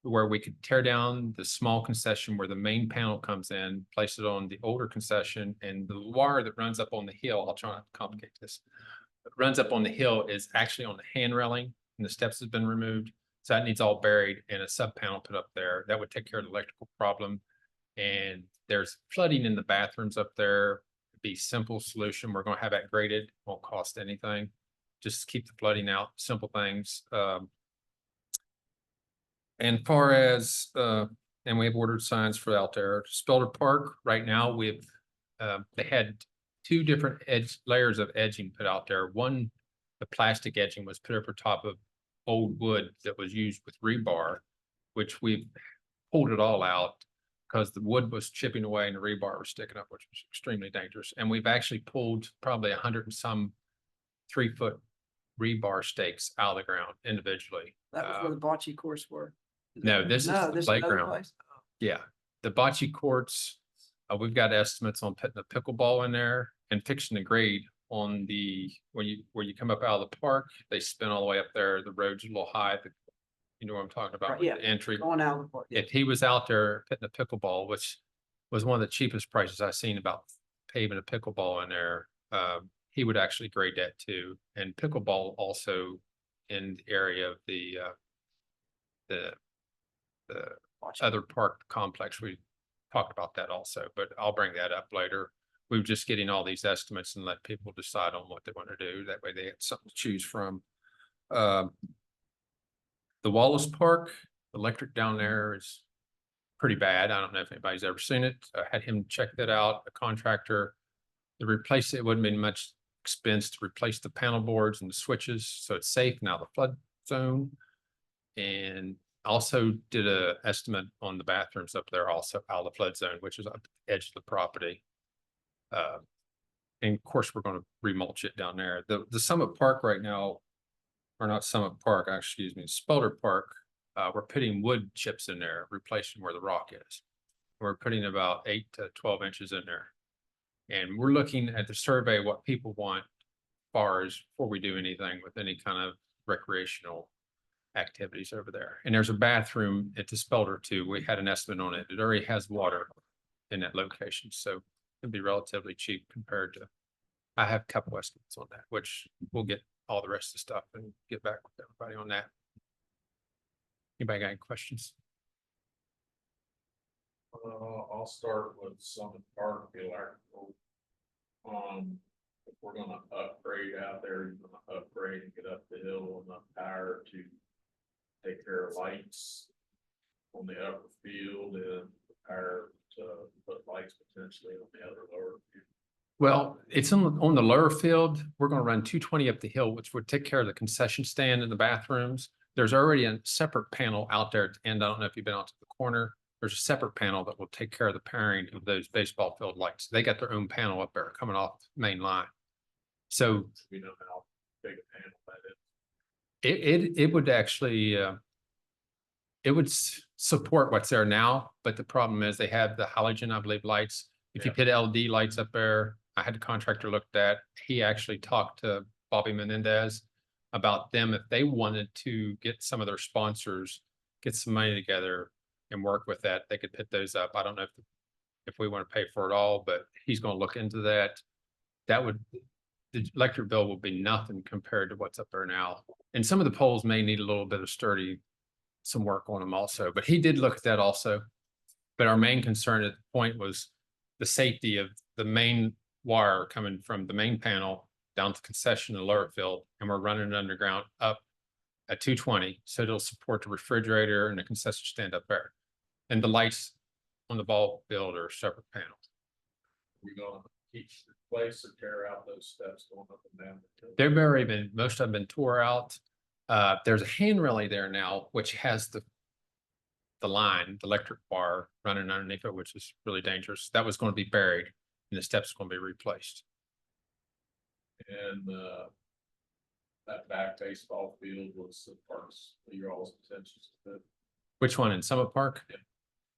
where we could tear down the small concession where the main panel comes in, place it on the older concession, and the wire that runs up on the hill, I'll try not to complicate this, runs up on the hill is actually on the hand railing, and the steps has been removed. So that needs all buried and a sub panel put up there. That would take care of the electrical problem. And there's flooding in the bathrooms up there. It'd be simple solution. We're going to have that graded. Won't cost anything. Just keep the flooding out. Simple things. And far as and we have ordered signs for out there. Spelter Park right now we've they had two different layers of edging put out there. One, the plastic edging was put over top of old wood that was used with rebar, which we've pulled it all out because the wood was chipping away and the rebar was sticking up, which was extremely dangerous. And we've actually pulled probably 100 and some 3-foot rebar stakes out of the ground individually. That was where the bocce course were. No, this is the another playground. place? Yeah, the bocce courts, we've got estimates on putting a pickleball in there and fixing the grade on the, where you come up out of the park, they spin all the way up there. The road's a little high. You know what I'm talking about? Right, with yeah. the entry. Going out of the park. Yeah. If he was out there putting a pickleball, which was one of the cheapest prices I've seen about paving a pickleball in there, he would actually grade that too. And pickleball also in the area of the other park complex. We talked about that also, but I'll bring that up later. We were just getting all these estimates and let people decide on what they want to do. That way they had something to choose from. The Wallace Park, electric down there is pretty bad. I don't know if anybody's ever seen it. I had him check that out, a contractor. To replace it wouldn't be much expense to replace the panel boards and the switches, so it's safe now, the flood zone. And also did a estimate on the bathrooms up there, also out of the flood zone, which is up the edge of the property. And of course, we're going to remulch it down there. The Summit Park right now, or not Summit Park, excuse me, Spelter Park. We're putting wood chips in there, replacing where the rock is. We're putting about 8 to 12 inches in there. And we're looking at the survey, what people want as far as before we do anything with any kind of recreational activities over there. And there's a bathroom at the Spelter too. We had an estimate on it. It already has water in that location, so it'd be relatively cheap compared to. I have a couple estimates on that, which we'll get all the rest of the stuff and get back with everybody on that. Anybody got any questions? I'll start with Summit Park Electrical. If we're gonna upgrade out there, you're gonna upgrade and get up the hill enough power to take care of lights on the upper field and the power to put lights potentially on the other lower field. Well, it's on the lower field. We're gonna run 220 up the hill, which would take care of the concession stand and the bathrooms. There's already a separate panel out there at the end. I don't know if you've been out to the corner. There's a separate panel that will take care of the pairing of those baseball field lights. They got their own panel up there coming off the main line. So We know how big a panel that is. it would actually, it would support what's there now, but the problem is they have the halogen, I believe, lights. If you Yeah. put LED lights up there, I had the contractor looked at, he actually talked to Bobby Menendez about them, if they wanted to get some of their sponsors, get some money together and work with that, they could put those up. I don't know if we want to pay for it all, but he's going to look into that. That would, the electric bill will be nothing compared to what's up there now. And some of the poles may need a little bit of some work on them also, but he did look at that also. But our main concern at the point was the safety of the main wire coming from the main panel down to concession and lower field, and we're running it underground up at 220, so it'll support the refrigerator and the concession stand up there. And the lights on the ball field are separate panels. We're gonna teach the place or tear out those steps going up and down. the hill. They've already been, most of them been tore out. There's a hand relay there now, which has the line, the electric wire running underneath it, which is really dangerous. That was going to be buried and the steps going to be replaced. And that back baseball field was the parks, your all's intentions to. Which one in Summit Park? Yeah.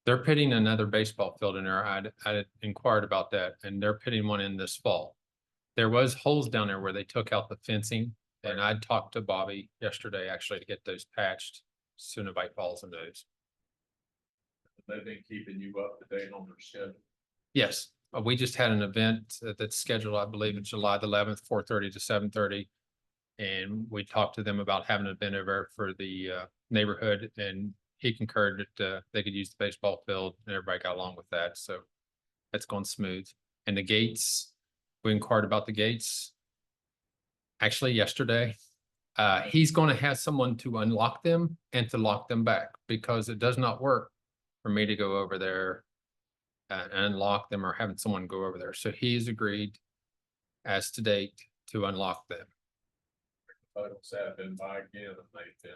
They're pitting another baseball field in there. I inquired about that and they're pitting one in this fall. There was holes down there where they took out the fencing and I talked to Bobby yesterday actually to get those patched. Soon as it falls in those. They've been keeping you up to date on their schedule. Yes, we just had an event that's scheduled, I believe, in July the 11th, 4:30 to 7:30. And we talked to them about having an event over for the neighborhood and he concurred that they could use the baseball field and everybody got along with that. So that's going smooth. And the gates, we inquired about the gates. Actually, yesterday, he's going to have someone to unlock them and to lock them back because it does not work for me to go over there and unlock them or having someone go over there. So he's agreed as to date to unlock them. Folks have been by again and they've been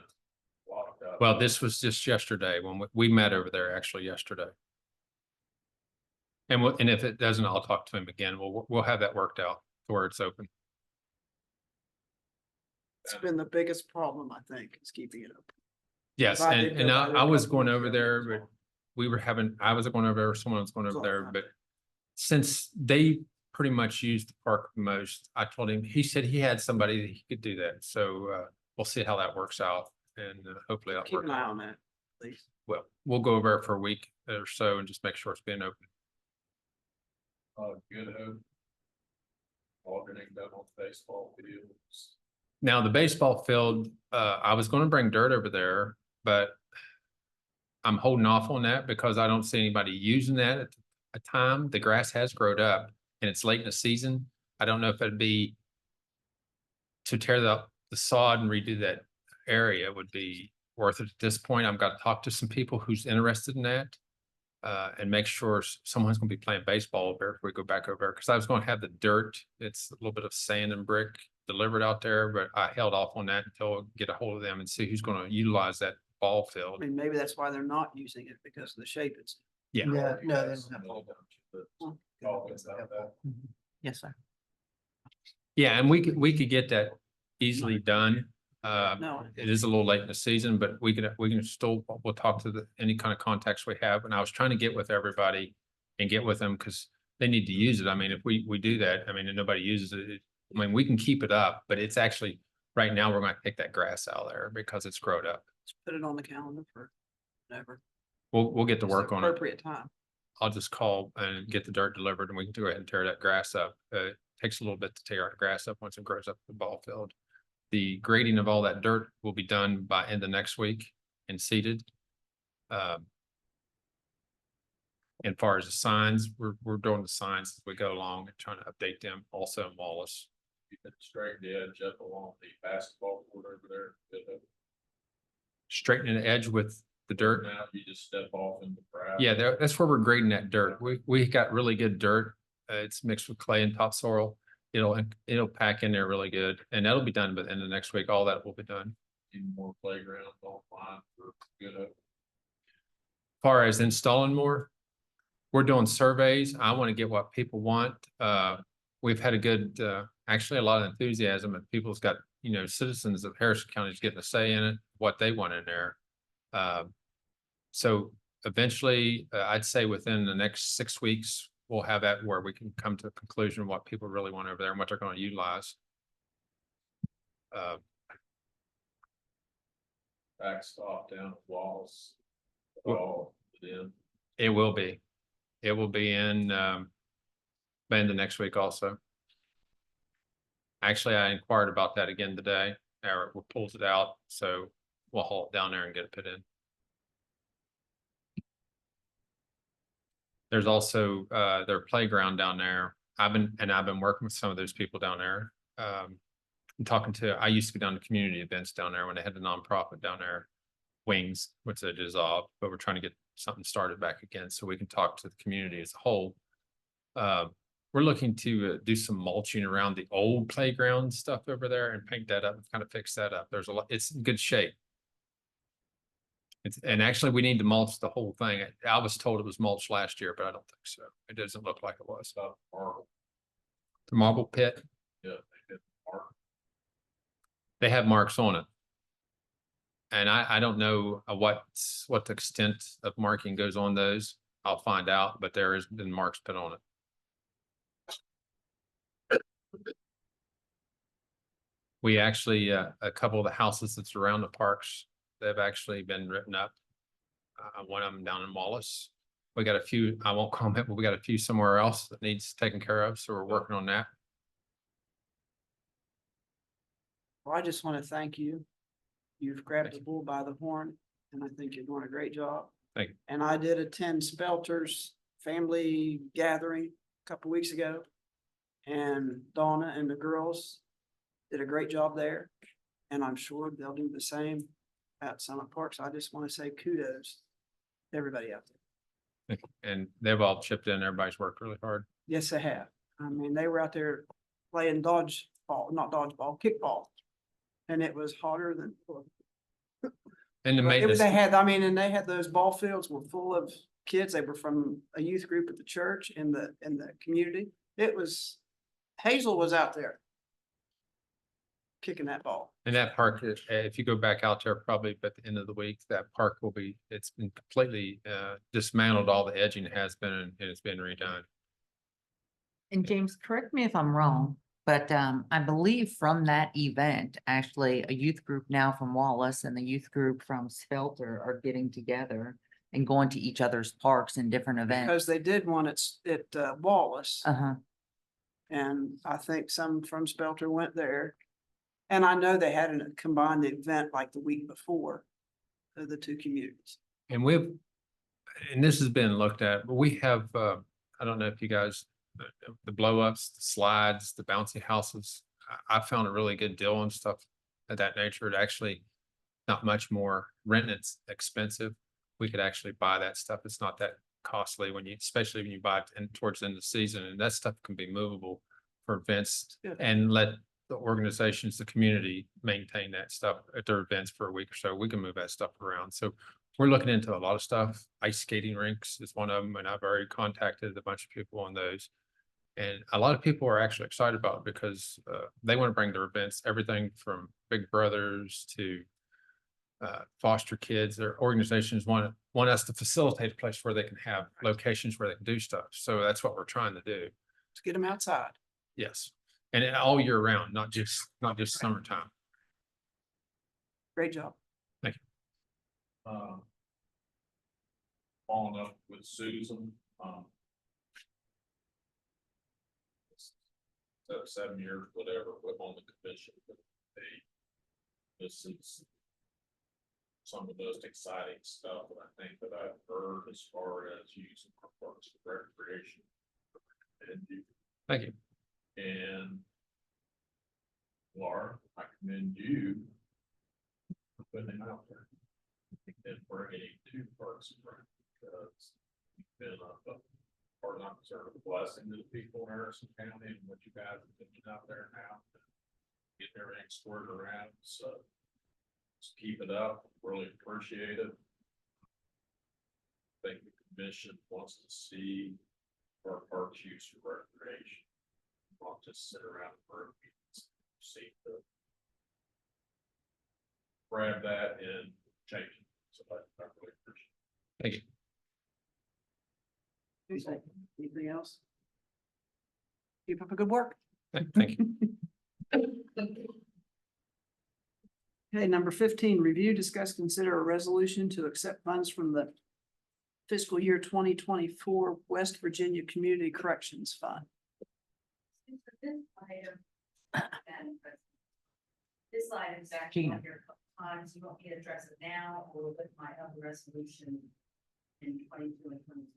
locked up. Well, this was just yesterday when we met over there actually yesterday. And if it doesn't, I'll talk to him again. We'll have that worked out to where it's open. It's been the biggest problem, I think, is keeping it open. Yes, I and, did and go I, by there I a was couple going weeks over ago there, as but well. I was going over there, someone was going over So, there, but since they pretty much used the park the most, I told him, he said he had somebody that he could do that. So, we'll see how that works out and hopefully that'll Keep work an eye out. on that, please. Well, we'll go over it for a week or so and just make sure it's being open. Good hope. Alternate done on baseball fields. Now, the baseball field, I was gonna bring dirt over there, but I'm holding off on that because I don't see anybody using that at a time. The grass has grown up and it's late in the season. I don't know if it'd be to tear the sod and redo that area would be worth it at this point. I've got to talk to some people who's interested in that. And make sure someone's gonna be playing baseball over there if we go back over there, because I was gonna have the dirt, it's a little bit of sand and brick delivered out there, but I held off on that until I get a hold of them and see who's gonna utilize that ball I field. mean, maybe that's why they're not using it because of the shape it's. Yeah. No, they don't Yes, have no, ball. don't you? Always have that. Yes, sir. Yeah, and we could get that easily done. No. It is a little late in the season, but we can still, we'll talk to any kind of contacts we have. And I was trying to get with everybody and get with them because they need to use it. I mean, if we do that, I mean, and nobody uses it, I mean, we can keep it up, but it's actually, right now, we're gonna take that grass out of there because it's grown up. Let's put it on the calendar for whenever. We'll get to It's work on it. Appropriate time. I'll just call and get the dirt delivered and we can go ahead and tear that grass up. It takes a little bit to tear the grass up once it grows up the ball field. The grading of all that dirt will be done by end of next week and seeded. And far as the signs, we're doing the signs as we go along and trying to update them also in Wallace. You can straighten the edge up along the basketball court over there. Straightening the edge with the dirt. Now you just step off in the grass. Yeah, that's where we're grading that dirt. We got really good dirt. It's mixed with clay and topsoil. It'll pack in there really good and that'll be done by the end of next week. All that will be done. Even more playgrounds online for good. Far as installing more, we're doing surveys. I want to get what people want. We've had a good, actually a lot of enthusiasm and people's got, citizens of Harrison County is getting a say in it, what they want in there. So eventually, I'd say within the next 6 weeks, we'll have that where we can come to a conclusion of what people really want over there and what they're going to utilize. Backstop down at Wallace. Oh, then. It will be. It will be in by end of next week also. Actually, I inquired about that again today. Eric pulls it out, so we'll haul it down there and get it put in. There's also their playground down there. I've been working with some of those people down there. I'm talking to, I used to go down to community events down there when they had the nonprofit down there, Wings, which they dissolved, but we're trying to get something started back again so we can talk to the community as a whole. We're looking to do some mulching around the old playground stuff over there and paint that up and kind of fix that up. There's a lot, it's in good shape. And actually we need to mulch the whole thing. I was told it was mulched last year, but I don't think so. It doesn't look like it was. The marble pit, Yeah, they did mark. they have marks on it. And I don't know what the extent of marking goes on those. I'll find out, but there has been marks put on it. We actually, a couple of the houses that surround the parks, they've actually been written up. One of them down in Wallace. We got a few, I won't comment, but we got a few somewhere else that needs taken care of, so we're working on that. Well, I just want to thank you. You've grabbed the bull by the horn, and I think you're doing a great job. Thank you. And I did attend Spelter's family gathering a couple weeks ago. And Donna and the girls did a great job there. And I'm sure they'll do the same at Summit Parks. I just want to say kudos to everybody out there. And they've all chipped in. Everybody's worked really hard. Yes, they have. I mean, they were out there playing dodgeball, not dodgeball, kickball. And it was hotter than. And the But maintenance, they had, I mean, and they had those ball fields were full of kids. They were from a youth group at the church in the community. It was, Hazel was out there kicking that ball. and that park, if you go back out there, probably at the end of the week, that park will be, it's been completely dismantled. All the edging has been, and it's been redone. And James, correct me if I'm wrong, but I believe from that event, actually, a youth group now from Wallace and the youth group from Spelter are getting together and going to each other's parks and different events. Because they did one at Wallace. Uh-huh. And I think some from Spelter went there. And I know they had a combined event like the week before of the two communities. And and this has been looked at, but we have, I don't know if you guys, the blow ups, the slides, the bouncy houses. I found a really good deal on stuff of that nature. It actually not much more. Renting it's expensive. We could actually buy that stuff. It's not that costly especially when you buy it towards the end of the season, and that stuff can be movable for events Good. and let the organizations, the community maintain that stuff at their events for a week or so. We can move that stuff around. So we're looking into a lot of stuff. Ice skating rinks is one of them, and I've already contacted a bunch of people on those. And a lot of people are actually excited about it because they want to bring their events, everything from Big Brothers to foster kids. Their organizations want us to facilitate a place where they can have locations where they can do stuff. So that's what we're trying to do. Let's get them outside. Yes. And all year round, not just summertime. Great job. Following up with Susan, so 7 years, whatever, with on the commission. This is some of the most exciting stuff that I think that I've heard as far as using our parks for recreation. Thank you. And Laura, I commend you for putting them out there and bringing it to Parks and Rec, because you've been a part of sort of a blessing to the people in Harrison County and what you guys are doing out there now. Getting everything squared around, so just keep it up, really appreciate it. I think the commission wants to see our parks used for recreation. Not just sit around for see to grab that and change it. So I really appreciate it. Thank you. Anything else? Keep up a good work. Thank you. Okay, number 15, review, discuss, consider a resolution to accept funds from the fiscal year 2024 West Virginia Community Corrections Fund. This item is actually on here a couple times. You want me to address it now or with my other resolution in 22 and 23?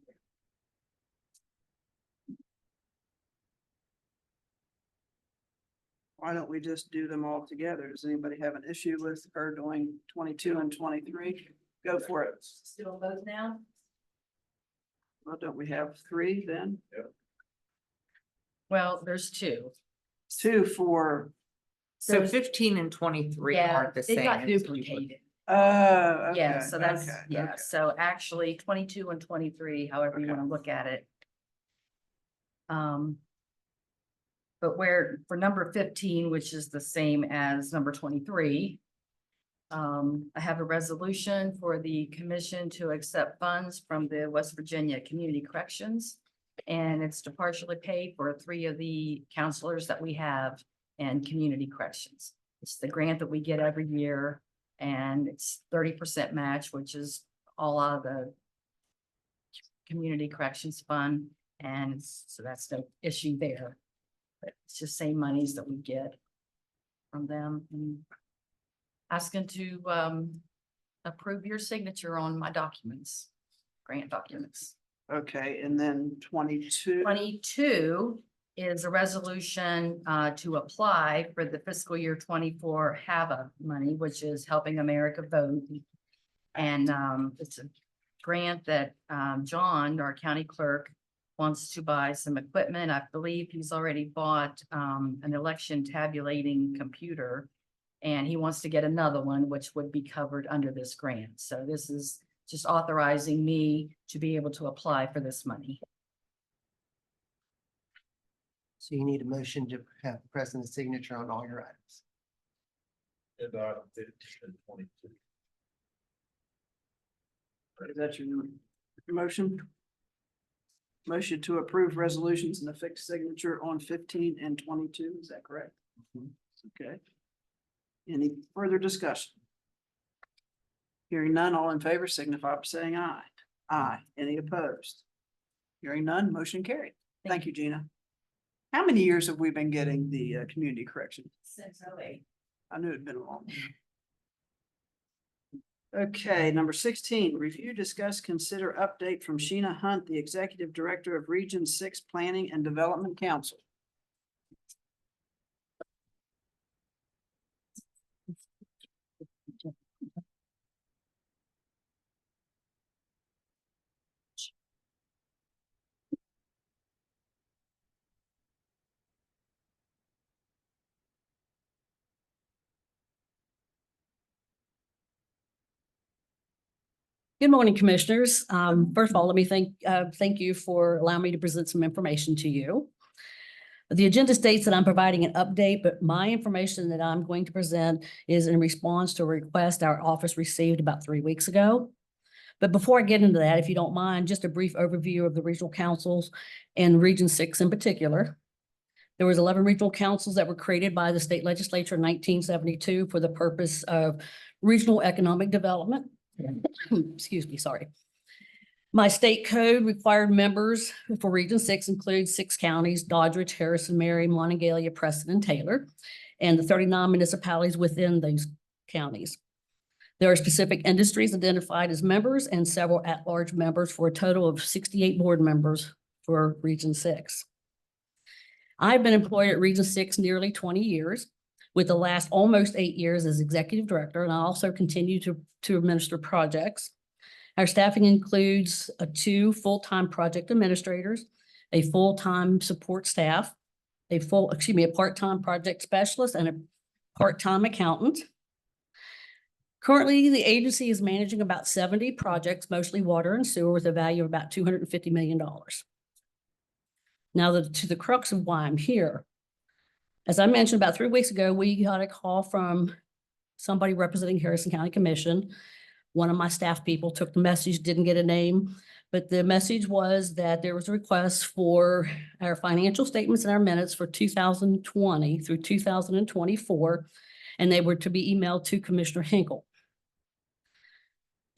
Why don't we just do them all together? Does anybody have an issue with her doing 22 and 23? Go for it. Still both now? Well, don't we have 3 then? Well, there's 2. 2 for, So There's- 15 and 23 Yeah, aren't the it same. got duplicated. okay. Yeah, so that's, okay, yeah, okay. so actually 22 and 23, however you Okay. want to look at it. But where, for number 15, which is the same as number 23. I have a resolution for the commission to accept funds from the West Virginia Community Corrections. And it's to partially pay for 3 of the counselors that we have in community corrections. It's the grant that we get every year. And it's 30% match, which is all out of the community corrections fund. And so that's no issue there. But it's just same monies that we get from them and asking to approve your signature on my documents, grant documents. Okay, and then 22. 22 is a resolution to apply for the fiscal year 24 HAVA money, which is Helping America Vote. And it's a grant that John, our county clerk, wants to buy some equipment. I believe he's already bought an election tabulating computer. And he wants to get another one, which would be covered under this grant. So this is just authorizing me to be able to apply for this money. So you need a motion to have the president's signature on all your items. And 15 and 22. Is that your motion? Motion to approve resolutions and affix signature on 15 and 22, is that correct? Okay. Any further discussion? Hearing none, all in favor signify by saying aye. Aye. Any opposed? Hearing none, motion carried. Thank you, Gina. How many years have we been getting the community correction? Since 08. I knew it'd been a long time. Okay, number 16, review, discuss, consider update from Sheena Hunt, the Executive Director of Region 6 Planning and Development Council. Good morning, Commissioners. First of all, let me thank you for allowing me to present some information to you. The agenda states that I'm providing an update, but my information that I'm going to present is in response to a request our office received about 3 weeks ago. But before I get into that, if you don't mind, just a brief overview of the regional councils and Region 6 in particular. There was 11 regional councils that were created by the state legislature in 1972 for the purpose of regional economic development. Excuse me, sorry. My state code required members for Region 6 includes 6 counties: Doddridge, Harrison, Mary, Monongalia, Preston, and Taylor, and the 39 municipalities within those counties. There are specific industries identified as members and several at-large members for a total of 68 board members for Region 6. I've been employed at Region 6 nearly 20 years, with the last almost 8 years as executive director, and I also continue to administer projects. Our staffing includes 2 full-time project administrators, a full-time support staff, a part-time project specialist, and a part-time accountant. Currently, the agency is managing about 70 projects, mostly water and sewer, with a value of about $250 million. Now, to the crux of why I'm here. As I mentioned, about 3 weeks ago, we got a call from somebody representing Harrison County Commission. One of my staff people took the message, didn't get a name, but the message was that there was a request for our financial statements and our minutes for 2020 through 2024, and they were to be emailed to Commissioner Hinkle.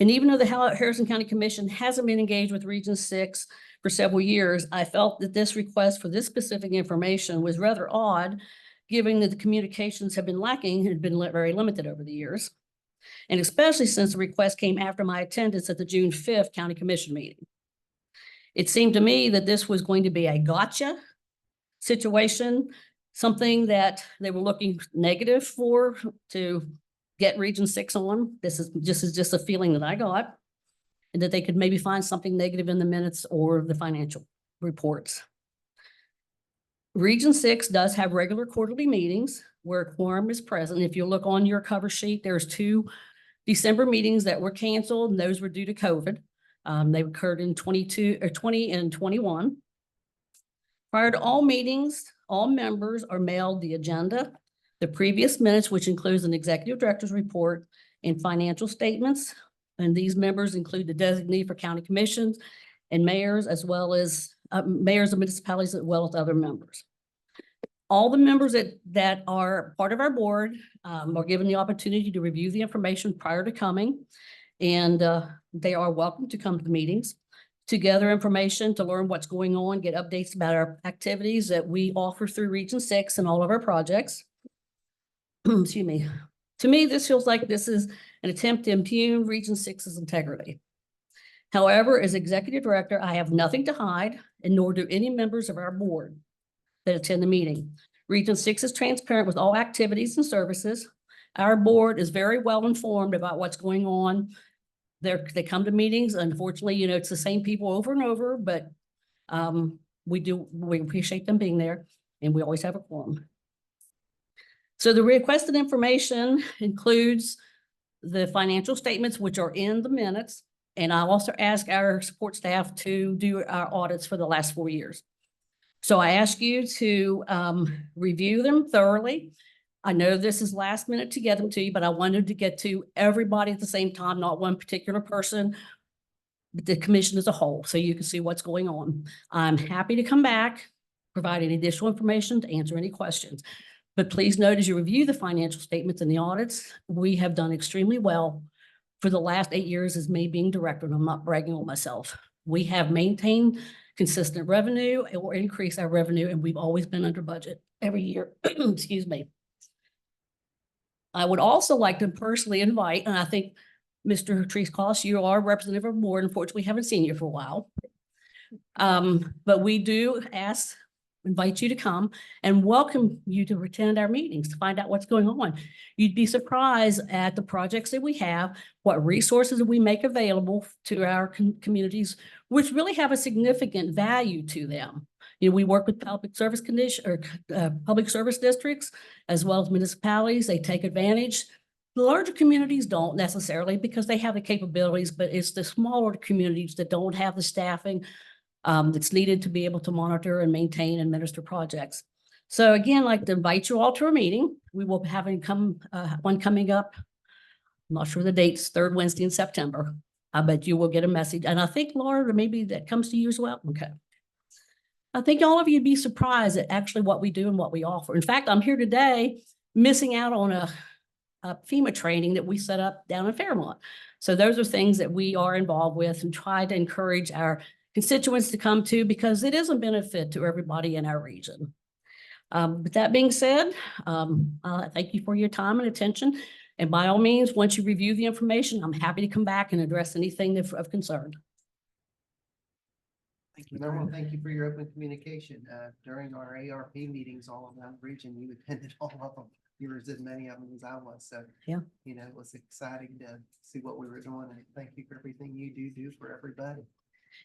And even though the Harrison County Commission hasn't been engaged with Region 6 for several years, I felt that this request for this specific information was rather odd, given that the communications have been lacking and had been very limited over the years. And especially since the request came after my attendance at the June 5th County Commission meeting. It seemed to me that this was going to be a gotcha situation, something that they were looking negative for to get Region 6 on. This is just a feeling that I got, and that they could maybe find something negative in the minutes or the financial reports. Region 6 does have regular quarterly meetings where a quorum is present. If you look on your cover sheet, there's 2 December meetings that were canceled, and those were due to COVID. They occurred in 20 and 21. Prior to all meetings, all members are mailed the agenda, the previous minutes, which includes an executive director's report and financial statements. And these members include the designee for county commissions and mayors, as well as mayors of municipalities, as well as other members. All the members that are part of our board are given the opportunity to review the information prior to coming. And they are welcome to come to the meetings, to gather information, to learn what's going on, get updates about our activities that we offer through Region 6 and all of our projects. Excuse me. To me, this feels like this is an attempt to impugn Region 6's integrity. However, as executive director, I have nothing to hide, and nor do any members of our board that attend the meeting. Region 6 is transparent with all activities and services. Our board is very well informed about what's going on. They come to meetings. Unfortunately, it's the same people over and over, but we appreciate them being there, and we always have a quorum. So the requested information includes the financial statements, which are in the minutes. And I'll also ask our support staff to do our audits for the last 4 years. So I ask you to review them thoroughly. I know this is last minute to get them to you, but I wanted to get to everybody at the same time, not one particular person, but the commission as a whole, so you can see what's going on. I'm happy to come back, provide any additional information, to answer any questions. But please note, as you review the financial statements and the audits, we have done extremely well for the last 8 years as me being director, and I'm not bragging on myself. We have maintained consistent revenue or increased our revenue, and we've always been under budget every year. Excuse me. I would also like to personally invite, and I think Mr. Trees-Cost, you are representative of the board. Unfortunately, we haven't seen you for a while. But we do invite you to come and welcome you to attend our meetings to find out what's going on. You'd be surprised at the projects that we have, what resources we make available to our communities, which really have a significant value to them. We work with public service public service districts, as well as municipalities. They take advantage. The larger communities don't necessarily, because they have the capabilities, but it's the smaller communities that don't have the staffing that's needed to be able to monitor and maintain and administer projects. So again, I'd like to invite you all to a meeting. We will be having one coming up. I'm not sure the dates, third Wednesday in September. I bet you will get a message. And I think Laura, maybe that comes to you as well. Okay. I think all of you'd be surprised at actually what we do and what we offer. In fact, I'm here today missing out on a FEMA training that we set up down in Fairmont. So those are things that we are involved with and try to encourage our constituents to come to because it is a benefit to everybody in our region. With that being said, thank you for your time and attention. And by all means, once you review the information, I'm happy to come back and address anything of concern. Thank you. Number one, Brenda. thank you for your open communication. During our ARP meetings all around the region, you attended all of them. You were as many of them as I was. So, Yeah. you know, it was exciting to see what we were doing. And thank you for everything you do for everybody.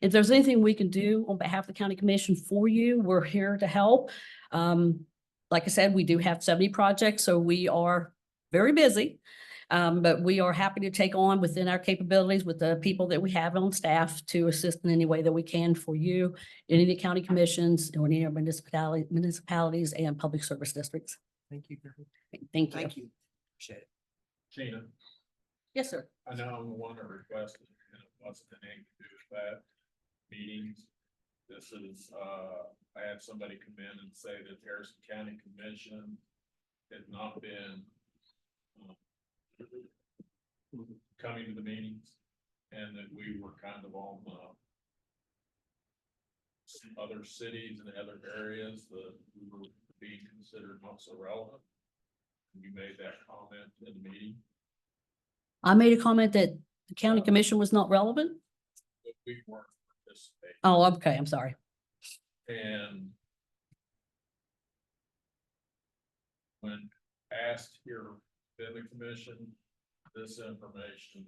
If there's anything we can do on behalf of the county commission for you, we're here to help. Like I said, we do have 70 projects, so we are very busy. But we are happy to take on within our capabilities with the people that we have on staff to assist in any way that we can for you, any of the county commissions, or any of our municipalities and public service districts. Thank you. Thank you. Thank you. Appreciate it. Gina, Yes, sir. I know I'm the one that requested, and it wasn't anything to do with that meetings. This is, I had somebody come in and say that Harrison County Commission had not been coming to the meetings, and that we were kind of on some other cities and other areas that we were being considered not so relevant. You made that comment in the meeting, I made a comment that the county commission was not relevant. but we weren't participating. Oh, okay. I'm sorry. And when asked here in the commission, this information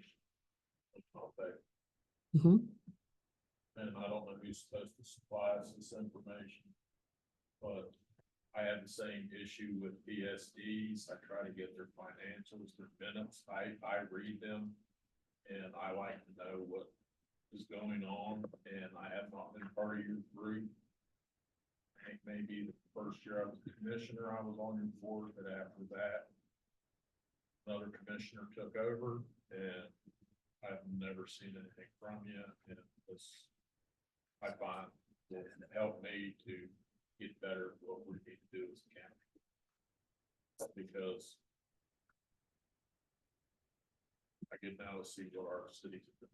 was not there. Mhm. And I don't know who's supposed to supply us this information. But I had the same issue with PSDs. I try to get their financials, their minutes. I read them. And I like to know what is going on, and I have not been part of your group. I think maybe the first year I was a commissioner, I was on your board, but after that, another commissioner took over, and I've never seen anything from you, and this, I find, will help me to get better at what we need to do as a county. Because I get now to see what our cities are doing.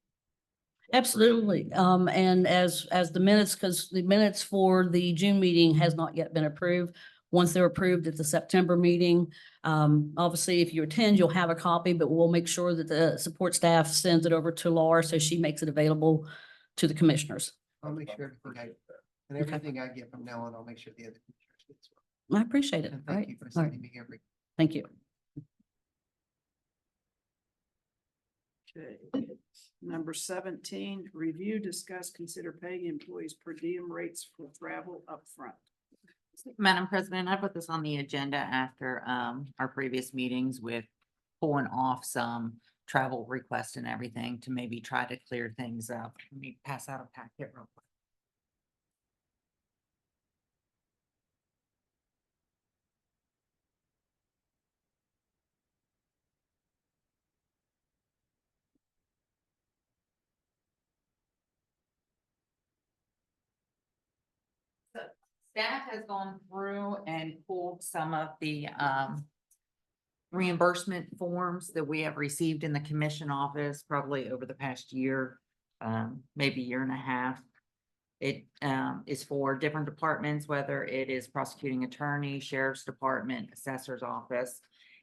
Absolutely. And as the minutes, because the minutes for the June meeting has not yet been approved. Once they're approved at the September meeting, obviously, if you attend, you'll have a copy, but we'll make sure that the support staff sends it over to Laura so she makes it available to the commissioners. I'll make sure and everything I get from now on, I'll make sure the other commissioners get as well. I appreciate it. And All thank right. you for All right. sending me every. Thank you. Okay. Number 17, review, discuss, consider paying employees per diem rates for travel upfront. Madam President, I put this on the agenda after our previous meetings with pulling off some travel requests and everything to maybe try to clear things up. Let me pass out a packet real quick. So staff has gone through and pulled some of the reimbursement forms that we have received in the commission office probably over the past year, maybe year and a half. It is for different departments, whether it is prosecuting attorney, sheriff's department, assessor's office,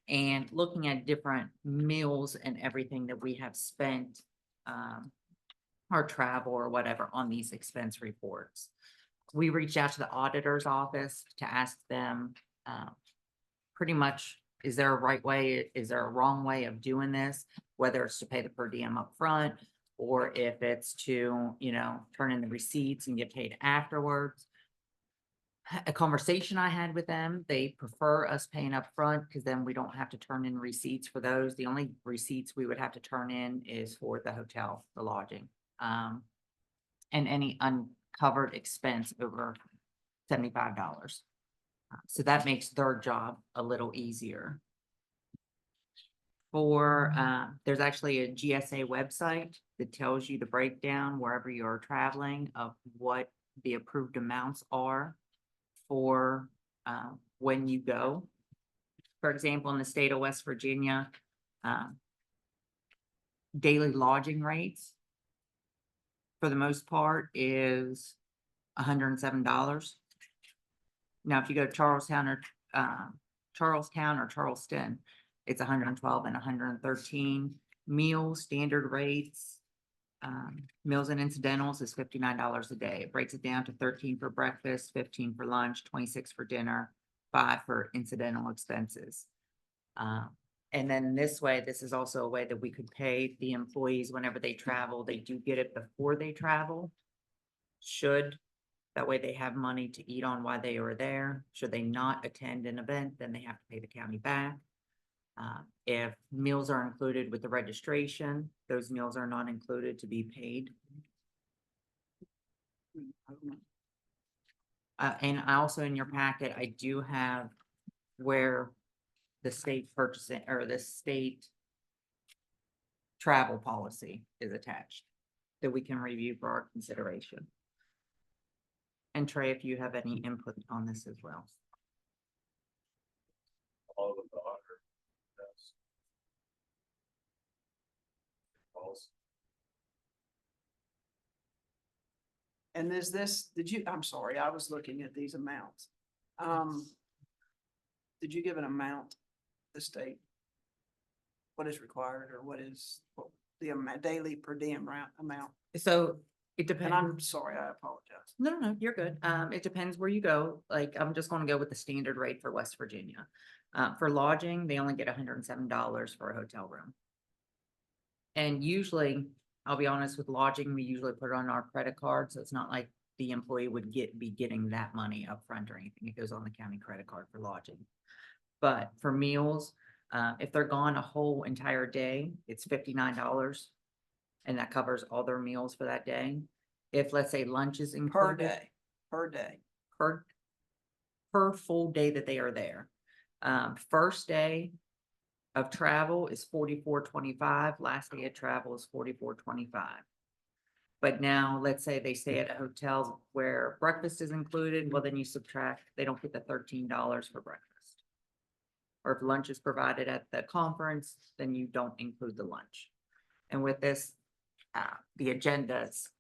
and looking at different meals and everything that we have spent, our travel or whatever on these expense reports. We reached out to the auditor's office to ask them, pretty much, is there a right way? Is there a wrong way of doing this? Whether it's to pay the per diem up front, or if it's to, turn in the receipts and get paid afterwards. A conversation I had with them, they prefer us paying up front because then we don't have to turn in receipts for those. The only receipts we would have to turn in is for the hotel, the lodging, and any uncovered expense over $75. So that makes their job a little easier. There's actually a GSA website that tells you the breakdown wherever you're traveling of what the approved amounts are for when you go. For example, in the state of West Virginia, daily lodging rates for the most part is $107. Now, if you go to Charlestown or Charleston, it's 112 and 113. Meals, standard rates, meals and incidentals is $59 a day. It breaks it down to 13 for breakfast, 15 for lunch, 26 for dinner, 5 for incidental expenses. And then this way, this is also a way that we could pay the employees whenever they travel. They do get it before they travel. That way they have money to eat on while they are there. Should they not attend an event, then they have to pay the county back. If meals are included with the registration, those meals are not included to be paid. And I also in your packet, I do have where the state purchasing or the state travel policy is attached that we can review for our consideration. And Trey, if you have any input on this as well. All of the auditor. Yes. Also, And is this, I'm sorry, I was looking at these amounts. Did you give an amount, the state? What is required or what the amount, daily per diem amount? So it And depends. I'm sorry, I apologize. No, you're good. It depends where you go. Like, I'm just gonna go with the standard rate for West Virginia. For lodging, they only get $107 for a hotel room. And usually, I'll be honest, with lodging, we usually put it on our credit card, so it's not like the employee would be getting that money upfront or anything. It goes on the county credit card for lodging. But for meals, if they're gone a whole entire day, it's $59. And that covers all their meals for that day. If, let's say, lunch is included. Per day. Per full day that they are there. First day of travel is $44.25. Last day of travel is $44.25. But now, let's say they stay at a hotel where breakfast is included, well, then you subtract, they don't get the $13 for breakfast. Or if lunch is provided at the conference, then you don't include the lunch. And with this, the agendas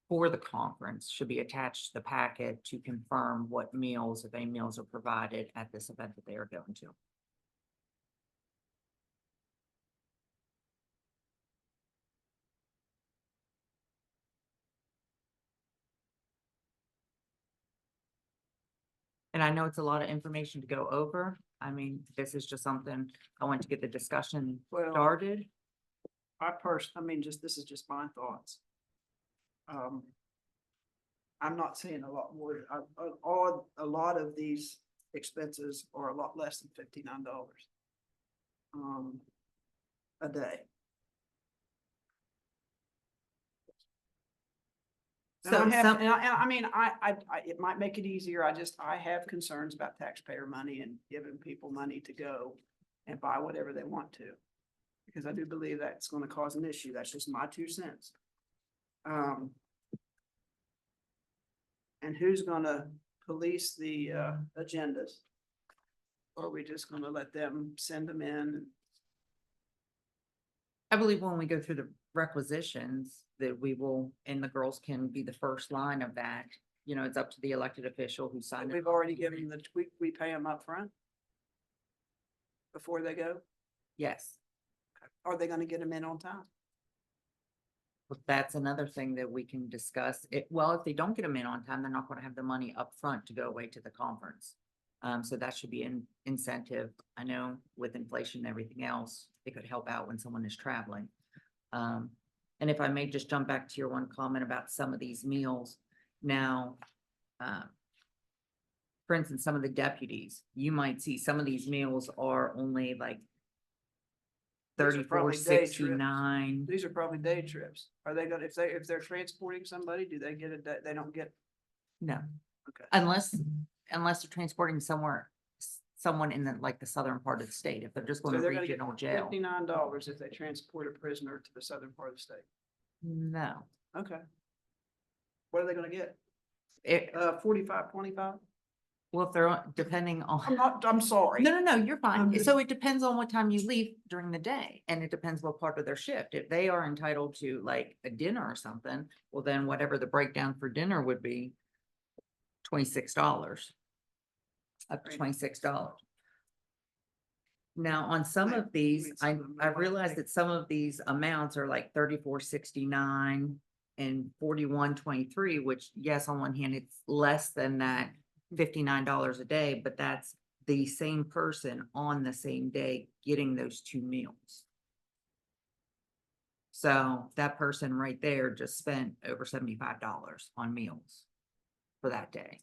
for the conference should be attached to the packet to confirm what meals, if any meals are provided at this event that they are going to. And I know it's a lot of information to go over. I mean, this is just something I want to get the discussion Well, started. This is just my thoughts. I'm not seeing a lot more, a lot of these expenses are a lot less than $59 a day. And So it might make it easier. I have concerns about taxpayer money and giving people money to go and buy whatever they want to. Because I do believe that's gonna cause an issue. That's just my 2 cents. And who's gonna police the agendas? Or are we just gonna let them send them in? I believe when we go through the requisitions that we will, and the girls can be the first line of that. You know, it's up to the elected official who signed it. We've already given we pay them up front before they go? Yes. Are they gonna get them in on time? But that's another thing that we can discuss. Well, if they don't get them in on time, they're not gonna have the money up front to go away to the conference. So that should be an incentive. I know with inflation and everything else, it could help out when someone is traveling. And if I may just jump back to your one comment about some of these meals. Now, for instance, some of the deputies, you might see some of these meals are only like These are 34, probably day trips. 69. These are probably day trips. Are they gonna, if they're transporting somebody, do they get they don't get, No. okay. Unless unless they're transporting someone in the, like the southern part of the state, if they're just So going to they're gonna get regional jail. $59 if they transport a prisoner to the southern part of the state. No, Okay. What are they gonna get? it, 45.25? well, if they're, depending on. I'm sorry. No, you're I'm fine. just- So it depends on what time you leave during the day and it depends what part of their shift. If they are entitled to like a dinner or something, well, then whatever the breakdown for dinner would be, $26. Up to $26. Now, on some Right. of these, Read some of them, I might realize take- that some of these amounts are like 34.69 and 41.23, which yes, on one hand, it's less than that $59 a day, but that's the same person on the same day getting those two meals. So that person right there just spent over $75 on meals for that day.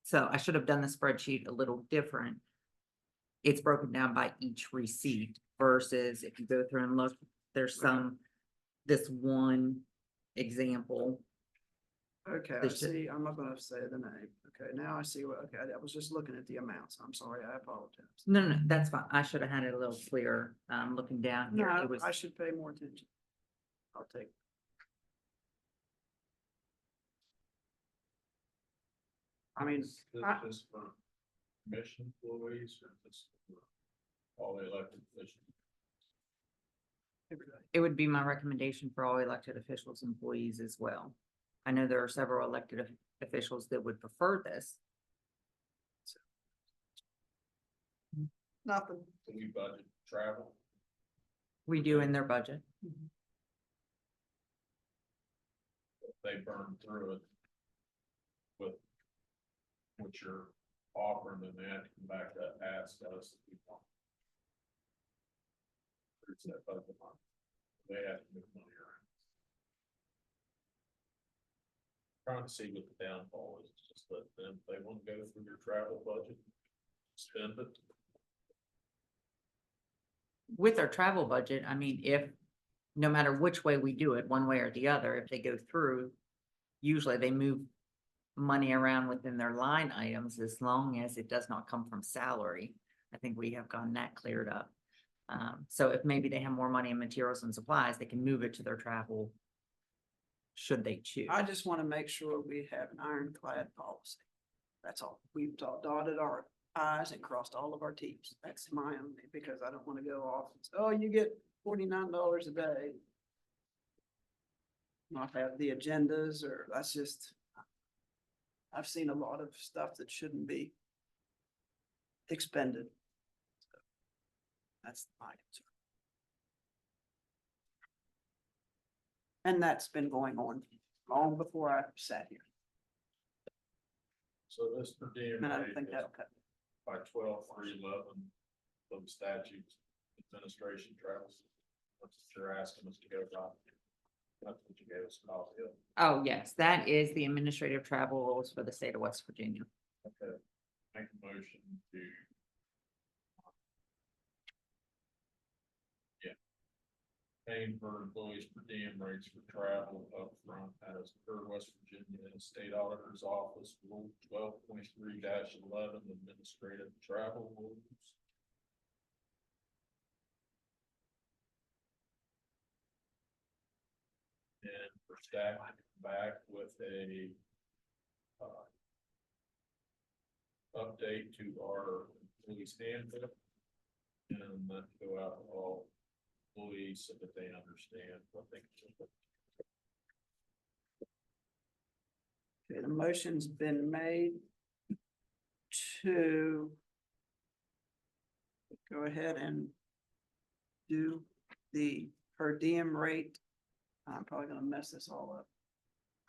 So I should have done the spreadsheet a little different. It's broken down by each receipt versus if you go through and look, there's this one example. Okay, I They should- see. I'm not gonna say the name. Okay, now I see what, okay, I was just looking at the amounts. I'm sorry, I apologize. No, that's fine. I should have had it a little clearer, looking down here. No, It was, I should pay more attention. I'll take. I mean, Is this I- just for commission employees or just for all the elected officials? everybody. it would be my recommendation for all elected officials, employees as well. I know there are several elected officials that would prefer this. Nothing. Do we budget travel? We do in their budget. If they burn through it with what you're offering, then they have to come back to ask us if we want. There's that budget line. They have to move money around. Trying to see what the downfall is, just let them, if they want to go through your travel budget, spend it. With our travel budget, I mean, if, no matter which way we do it, one way or the other, if they go through, usually they move money around within their line items as long as it does not come from salary. I think we have gotten that cleared up. So if maybe they have more money in materials and supplies, they can move it to their travel should they choose. I just want to make sure we have an ironclad policy. That's all. We've dotted our i's and crossed all of our t's. That's my only, because I don't want to go off and say, oh, you get $49 a day. Not have the agendas, or that's just. I've seen a lot of stuff that shouldn't be expended. That's my concern. And that's been going on long before I sat here. So this per diem And I rate don't think is that'll cut. by 12/3/11 from statutes, administration travels. That's what you're asking us to go by. That's what you gave us a copy of. Oh, yes, that is the administrative travel rules for the state of West Virginia. Okay. Make a motion to. Yeah. Paying for employees per diem rates for travel upfront as per West Virginia State Auditor's Office Rule 12.3-11 Administrative Travel Rules. And for staff to come back with a update to our employees handbook. And that go out to all employees so that they understand what they can. Okay, the motion's been made to go ahead and do the per diem rate. I'm probably gonna mess this all up.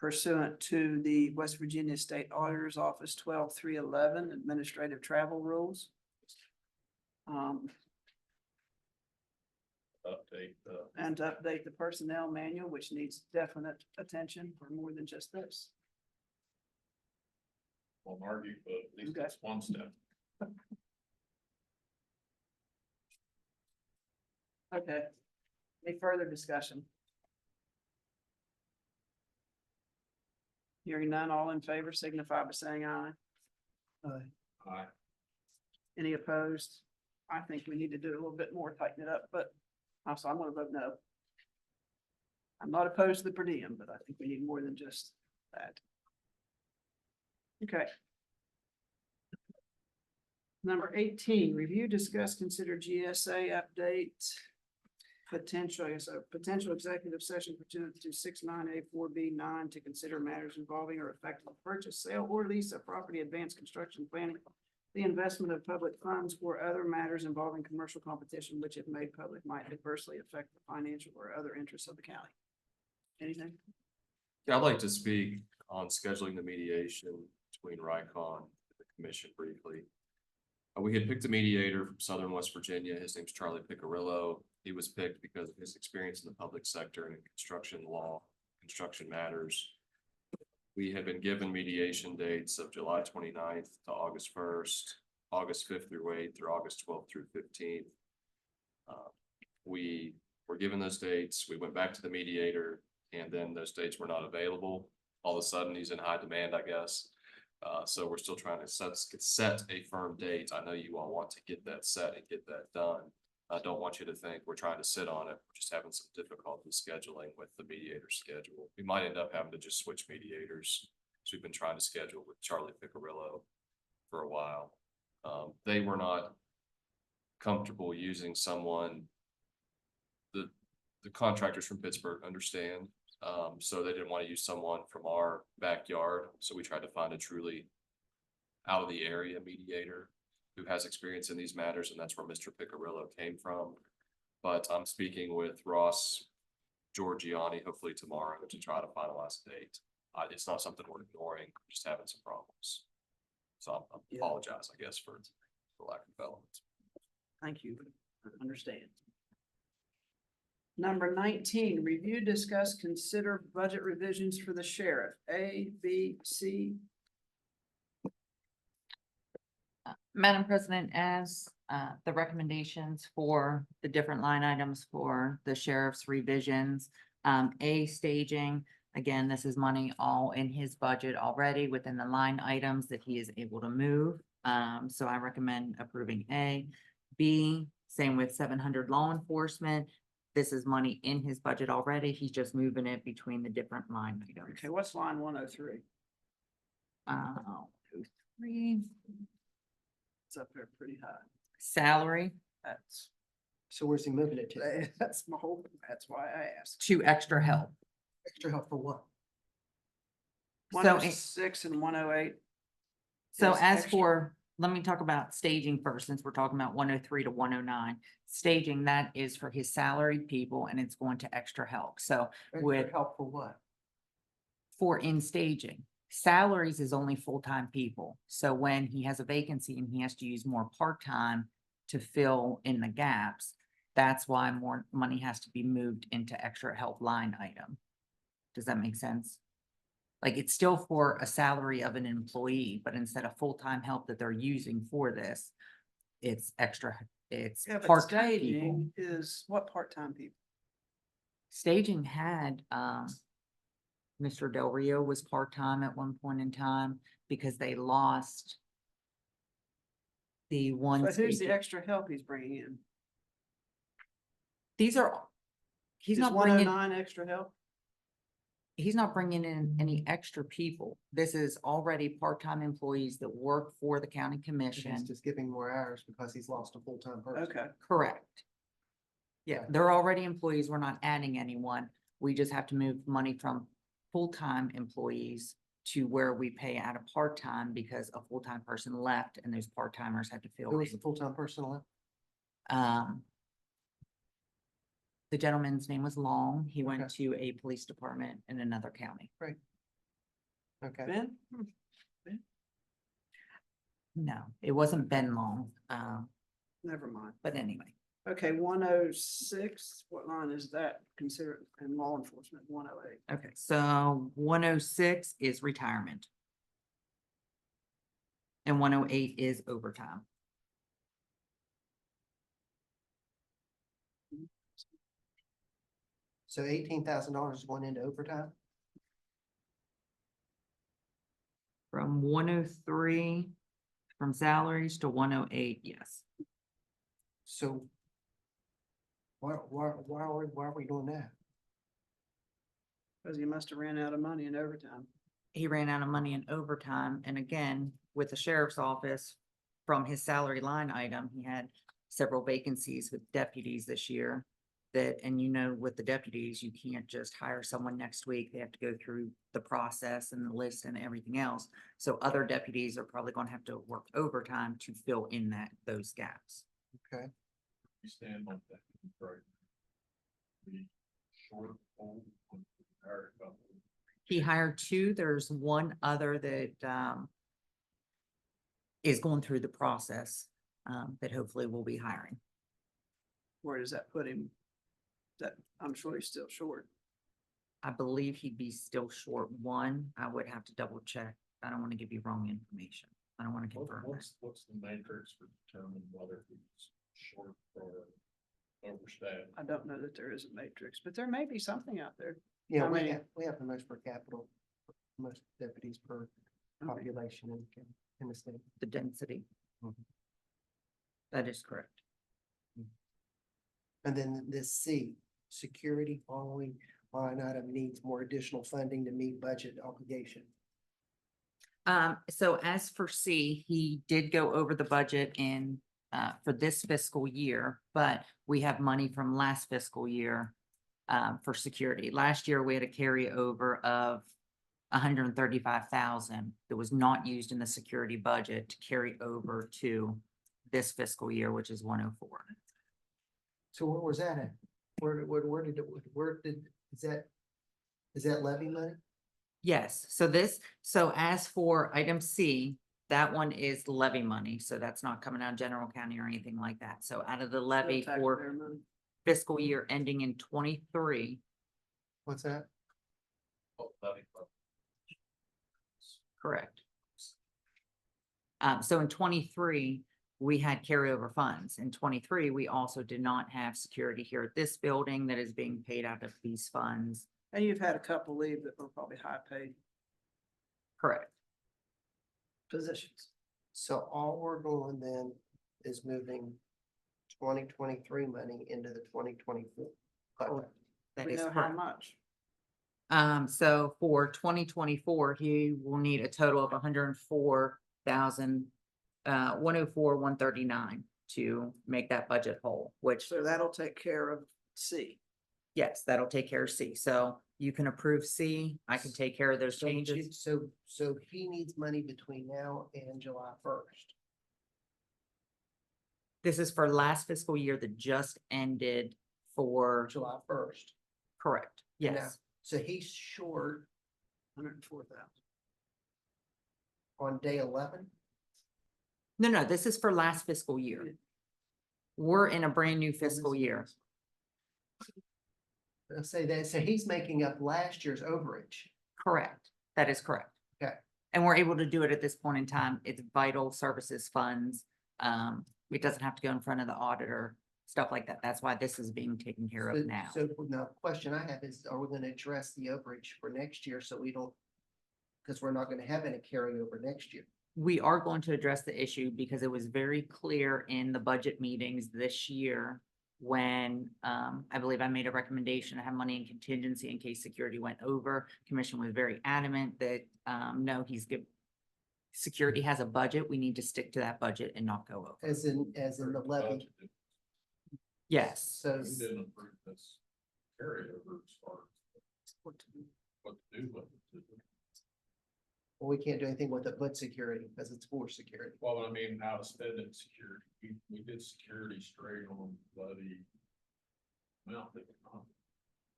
Pursuant to the West Virginia State Auditor's Office 12.3/11 Administrative Travel Rules. Update the, And to update the personnel manual, which needs definite attention for more than just this. won't argue, but at least Okay. it's one step. Okay. Any further discussion? Hearing none, all in favor signify by saying aye. Aye. Any opposed? I think we need to do a little bit more, tighten it up, but also I'm gonna vote no. I'm not opposed to the per diem, but I think we need more than just that. Okay. Number 18, review, discuss, consider GSA update. Potential executive session pursuant to 69A4B9 to consider matters involving or affecting the purchase, sale, or lease of property, advanced construction planning, the investment of public funds, or other matters involving commercial competition, which if made public might adversely affect the financial or other interests of the county. Anything? Yeah, I'd like to speak on scheduling the mediation between Rycon and the commission briefly. We had picked a mediator from Southern West Virginia. His name's Charlie Picarillo. He was picked because of his experience in the public sector and in construction law, construction matters. We had been given mediation dates of July 29th to August 1st, August 5th through 8th, through August 12th through 15th. We were given those dates. We went back to the mediator, and then those dates were not available. All of a sudden, he's in high demand, I guess. So we're still trying to set a firm date. I know you all want to get that set and get that done. I don't want you to think we're trying to sit on it. We're just having some difficulty scheduling with the mediator schedule. We might end up having to just switch mediators. So we've been trying to schedule with Charlie Picarillo for a while. They were not comfortable using someone. The contractors from Pittsburgh understand. So they didn't want to use someone from our backyard. So we tried to find a truly out of the area mediator who has experience in these matters, and that's where Mr. Picarillo came from. But I'm speaking with Ross Giorgiani, hopefully tomorrow, to try to finalize a date. It's not something we're ignoring, we're just having some problems. So I apologize, I guess, for lack of development. Thank you. I understand. Number 19, review, discuss, consider budget revisions for the sheriff, A, B, C. Madam President, as the recommendations for the different line items for the sheriff's revisions, A, staging, again, this is money all in his budget already within the line items that he is able to move. So I recommend approving A. B, same with 700 law enforcement. This is money in his budget already. He's just moving it between the different line items. Okay, what's line 103? 3, It's up there pretty high. salary, That's, So where's he moving it to? that's my whole, that's why I asked. 2 extra help. Extra help for what? 106 and 108. So Yes, as extra. for, let me talk about staging first, since we're talking about 103 to 109. Staging, that is for his salaried people and it's going to extra help. So Extra with, help for what? for in staging, salaries is only full-time people. So when he has a vacancy and he has to use more part-time to fill in the gaps, that's why more money has to be moved into extra help line item. Does that make sense? Like, it's still for a salary of an employee, but instead of full-time help that they're using for this, it's extra, it's Yeah, but part-time people. staging is what part-time people? Staging had, Mr. Del Rio was part-time at one point in time because they lost the one. But who's the staging. extra help he's bringing in? These are, he's Is not bringing, 109 extra help? he's not bringing in any extra people. This is already part-time employees that work for the county He's commission. just giving more hours because he's lost a full-time person. Okay, Correct. Yeah, Okay. they're already employees. We're not adding anyone. We just have to move money from full-time employees to where we pay out of part-time because a full-time person left and those part-timers had to fill Who was the in. full-time person left? The gentleman's name was Long. He went Okay. to a police department in another county. Okay. Ben? No, it wasn't Ben Long. Never mind. But anyway, Okay, 106, what line is that considered in law enforcement? 108. okay, so 106 is retirement. And 108 is overtime. So $18,000 is going into overtime? from 103 from salaries to 108. Yes. So why are we doing that? Cause you must have ran out of money in overtime. He ran out of money in overtime, and again, with the sheriff's office, from his salary line item, he had several vacancies with deputies this year. That, and you know, with the deputies, you can't just hire someone next week. They have to go through the process and the list and everything else. So other deputies are probably gonna have to work overtime to fill in those gaps. Okay, We stand on that, right? We short hold on the entire company. He hired two. There's one other that is going through the process that hopefully we'll be hiring. Where does that put him? That, I'm sure he's still short. I believe he'd be still short one. I would have to double check. I don't want to give you wrong information. I don't want to confirm that. What's the matrix for determining whether he's short or overstaffed? I don't know that there is a matrix, but there may be something out there. yeah, I mean- we have the most per capita, most deputies per population in the state. The density. Mhm. That is correct. And then this C, security following line item needs more additional funding to meet budget obligation. So as for C, he did go over the budget for this fiscal year, but we have money from last fiscal year for security. Last year, we had a carryover of 135,000 that was not used in the security budget to carry over to this fiscal year, which is 104. So where was that at? Is that levy money? Yes, so as for item C, that one is levy money, so that's not coming out of general county or anything like that. So out of the levy Still for taxpayer money. fiscal year ending in 23, What's that? Oh, levy fund. correct. So in 23, we had carryover funds. In 23, we also did not have security here at this building that is being paid out of these funds. And you've had a couple leave that were probably high paid Correct. positions. So all we're doing then is moving 2023 money into the 2024. That We is know how correct. much. So for 2024, he will need a total of 104,000, 104,139 to make that budget whole, which, So that'll take care of C. yes, that'll take care of C. So you can approve C. I can take care of those So changes. so he needs money between now and July 1st. This is for last fiscal year that just ended for, July 1st. correct, And yes. So he's short 104,000. on day 11. No, this is for last fiscal year. We're in a brand new fiscal year. Let's say that, so he's making up last year's overage. Correct. That is correct. Okay. And we're able to do it at this point in time. It's vital services funds. It doesn't have to go in front of the auditor, stuff like that. That's why this is being taken care of now. So now, the question I have is, are we gonna address the overage for next year so we don't? Because we're not gonna have any carryover next year. We are going to address the issue because it was very clear in the budget meetings this year when I believe I made a recommendation to have money in contingency in case security went over. Commission was very adamant that no, security has a budget. We need to stick to that budget and not go over. As in the levy. Yes. So, We didn't approve this carryover as far as what to do with it. we can't do anything with it but security because it's for security. Well, I mean, how to spend it security, we did security straight on levy. Well, I think not.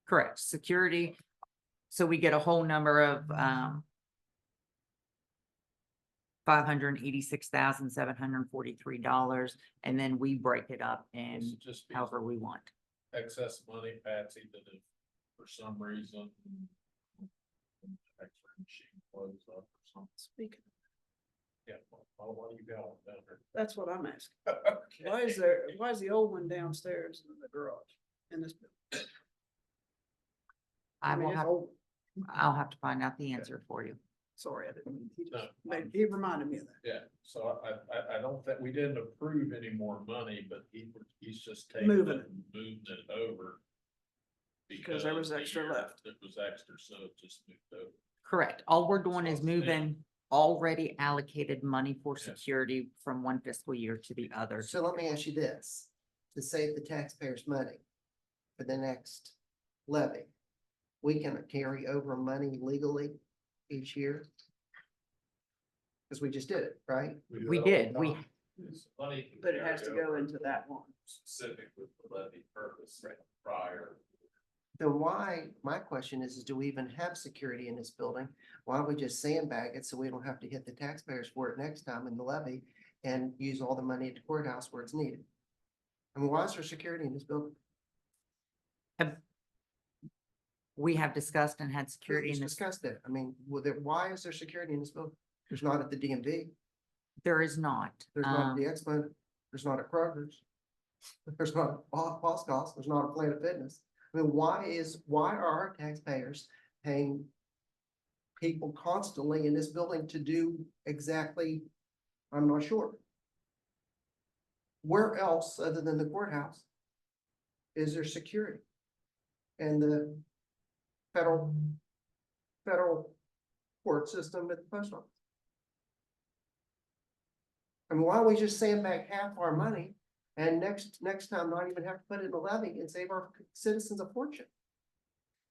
Correct, security. So we get a whole number of $586,743, and then we break it up This in would just be however we want. excess money, Patsy, that if for some reason the X-ray machine blows up or something. Speaking, Yeah, well, what do you got down there? that's what I'm asking. Okay. Why is the old one downstairs in the garage in this building? I mean, will it's have, old. I'll have to find out the answer for you. Sorry, I didn't mean, No. he reminded me of that. Yeah, so I don't think, we didn't approve any more money, but he's just taking Moving it and moving it over. Because there was the extra year left. It was extra, so it just moved over. Correct. All we're doing is So it's been- moving already allocated money for Yes. security from one fiscal year to the other. So let me ask you this, to save the taxpayers money for the next levy, we can carry over money legally each year? Because we just did it, right? We did, we, It's money. But it has to go into that one. Specific with the levy purpose prior. Then why, my question is do we even have security in this building? Why don't we just sandbag it so we don't have to hit the taxpayers for it next time in the levy and use all the money at the courthouse where it's needed? I mean, why is there security in this building? we have discussed and had security Let's in this. discuss that. I mean, why is there security in this building? There's not at the DMV, There is not. there's not at the Expo, there's not at Kroger's. There's not at Boscos, there's not at Planet Fitness. I mean, why are our taxpayers paying people constantly in this building to do exactly, I'm not sure. Where else, other than the courthouse, is there security? And the federal court system at the post office? I mean, why don't we just sandbag half our money and next time not even have to put it in a levy and save our citizens a fortune?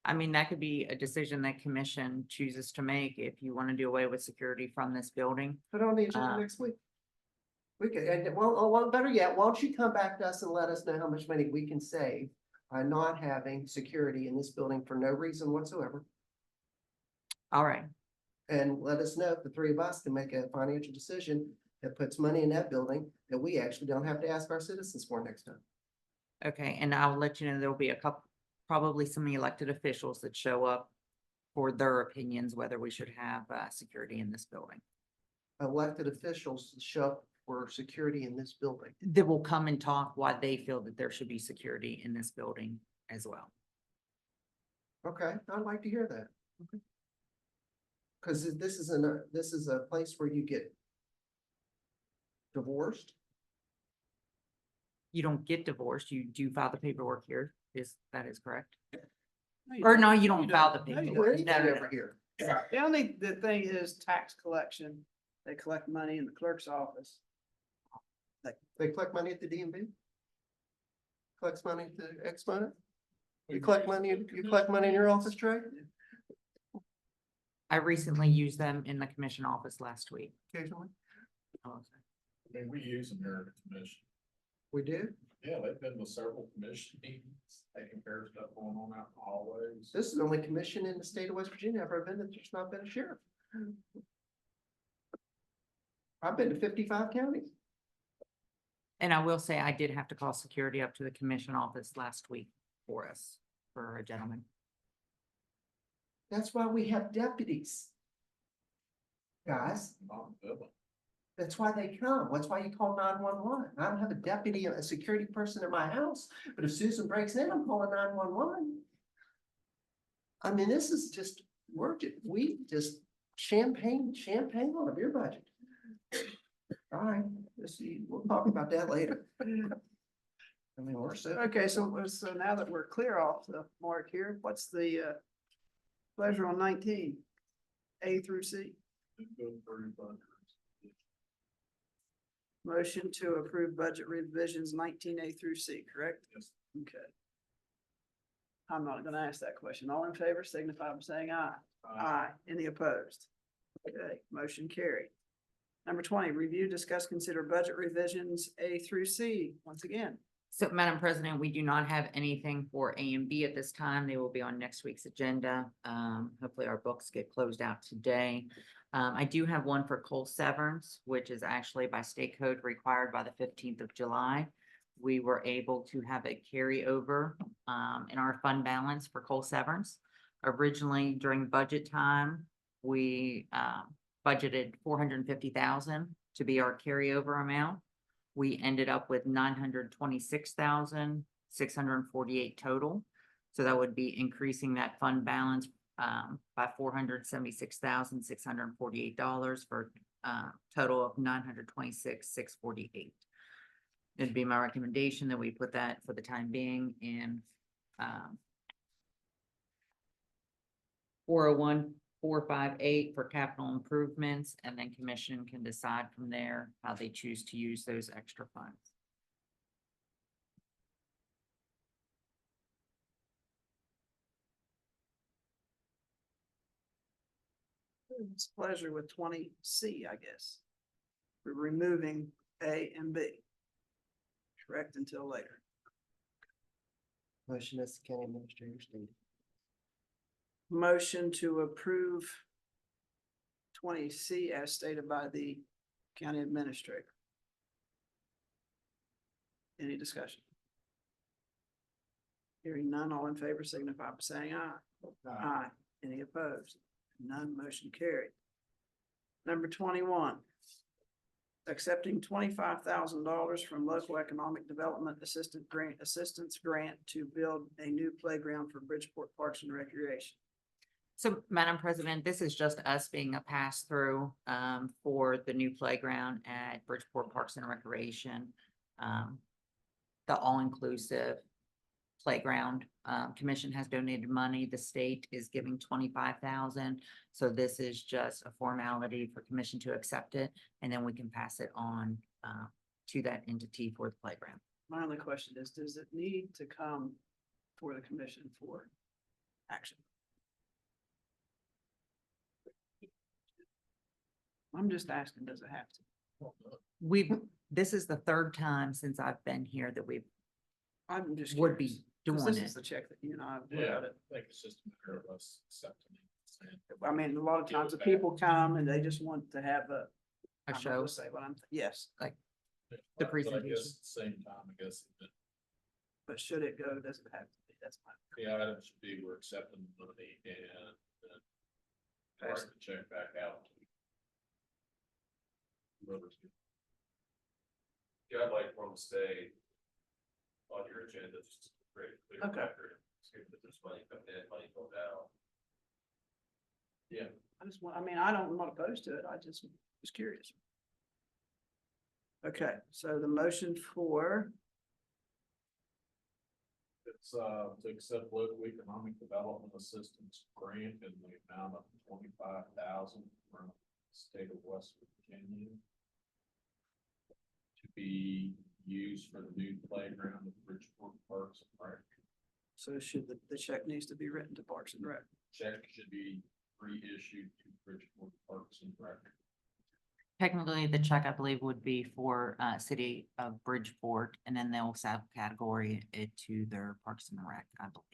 I mean, that could be a decision that commission chooses to make if you want to do away with security from this building. Put it on the agenda Uh, next week. We could, and well, better yet, why don't you come back to us and let us know how much money we can save by not having security in this building for no reason whatsoever? All right, And let us know if the three of us can make a financial decision that puts money in that building that we actually don't have to ask our citizens for next time. okay, and I'll let you know, there'll be a couple, probably some elected officials that show up for their opinions, whether we should have, security in this building. Elected officials show up for security in this building. That will come and talk why they feel that there should be security in this building as well. Okay, I'd like to hear that. Okay. Cause this is a place where you get divorced. You don't get divorced, you do file the paperwork here, that is correct? you Or don't. no, you don't file the No, you paperwork. Anything No, no, no. over here. The only, the thing is tax collection. They collect money in the clerk's office. They collect money at the DMV? Collects money at the Exponent? You collect money in your office, Trey? I recently used them in the commission office last week. Occasionally? Oh, I mean, we use them here at the commission. We do? Yeah, they've been with several commission meetings, taking care of stuff going on out in the hallways. This is the only commission in the state of West Virginia I've ever been that there's not been a sheriff. I've been to 55 counties. And I will say I did have to call security up to the commission office last week for us, for a gentleman. That's why we have deputies. Guys, Not Billa. that's why they come. That's why you call 911. I don't have a deputy, a security person in my house, but if Susan breaks in, I'm calling 911. I mean, this is just, we just champagne on a beer budget. All right, we'll talk about that later. I mean, we're so. Okay, so now that we're clear off the mark here, what's the pleasure on 19? A through C. Go through budgets. Motion to approve budget revisions 19A through C, correct? Yes. Okay. I'm not gonna ask that question. All in favor signify by saying aye. Aye. Any opposed? Okay, motion carried. Number 20, review, discuss, consider budget revisions A through C. Once again, So, Madam President, we do not have anything for A and B at this time. They will be on next week's agenda. Hopefully our books get closed out today. I do have one for coal severance, which is actually by state code required by the 15th of July. We were able to have a carryover in our fund balance for coal severance. Originally, during budget time, we budgeted $450,000 to be our carryover amount. We ended up with $926,648 total. So that would be increasing that fund balance by $476,648 for total of $926,648. It'd be my recommendation that we put that for the time being in 401,458 for capital improvements, and then commission can decide from there how they choose to use those extra funds. It's a pleasure with 20C, I guess. We're removing A and B. Correct until later. Motion as the county administrator stated. Motion to approve 20C as stated by the county administrator. Any discussion? Hearing none, all in favor signify by saying aye. Aye. Any opposed? None, motion carried. Number 21. Accepting $25,000 from local economic development assistance grant to build a new playground for Bridgeport Parks and Recreation. So, Madam President, this is just us being a pass-through for the new playground at Bridgeport Parks and Recreation. The all-inclusive playground. Commission has donated money. The state is giving 25,000. So this is just a formality for commission to accept it, and then we can pass it on to that entity for the playground. My only question is, does it need to come for the commission for action? I'm just asking, does it have to? This is the third time since I've been here that we I'm just would curious, be doing 'cause this it. is the check that you and I have put Yeah, out it. I think it's just a matter of us accepting it. I mean, a lot of times the people come and they just want to have A I'm not show. gonna say what I'm, yes, The But I presentation. guess at the same time, I guess but should it go, does it have to be? That's my. the item should be, we're accepting the money and then pass the check back out. to whoever's- Yeah, I'd like for them to stay on your agenda, just to create a clear Okay. record. See if there's money coming in, money going out. Yeah, I just want, I mean, I'm not opposed to it. I just was curious. Okay, so the motion for, it's to accept local economic development assistance grant in the amount of 25,000 from the state of West Virginia to be used for the new playground at Bridgeport Parks and Rec. so should the check needs to be written to Parks and Rec. Check should be reissued to Bridgeport Parks and Rec. Technically, the check, I believe, would be for city of Bridgeport, and then they'll subcategory it to their Parks and Rec, I believe.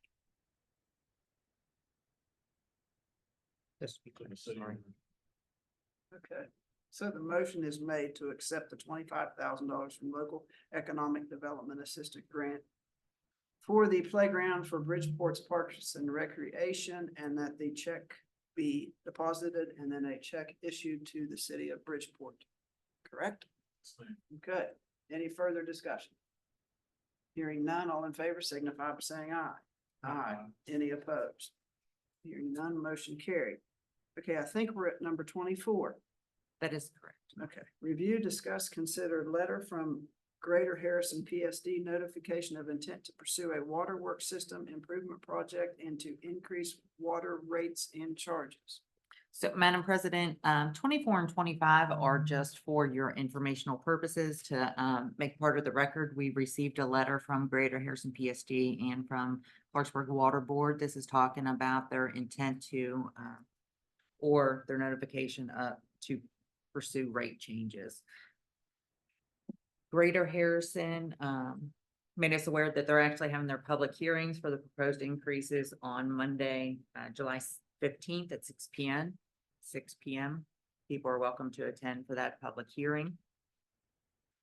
Just to be clear, City- sorry. Okay, so the motion is made to accept the $25,000 from local economic development assistant grant for the playground for Bridgeport's Parks and Recreation, and that the check be deposited and then a check issued to the city of Bridgeport. Correct? Okay, any further discussion? Hearing none, all in favor signify by saying aye. Aye. Any opposed? Hearing none, motion carried. Okay, I think we're at number 24. That is correct. Okay, review, discuss, consider letter from Greater Harrison PSD notification of intent to pursue a waterworks system improvement project and to increase water rates and charges. So, Madam President, 24 and 25 are just for your informational purposes to make part of the record. We received a letter from Greater Harrison PSD and from Clarksburg Water Board. This is talking about their intent to or their notification to pursue rate changes. Greater Harrison made us aware that they're actually having their public hearings for the proposed increases on Monday, July 15th at 6 p.m. 6 p.m. People are welcome to attend for that public hearing.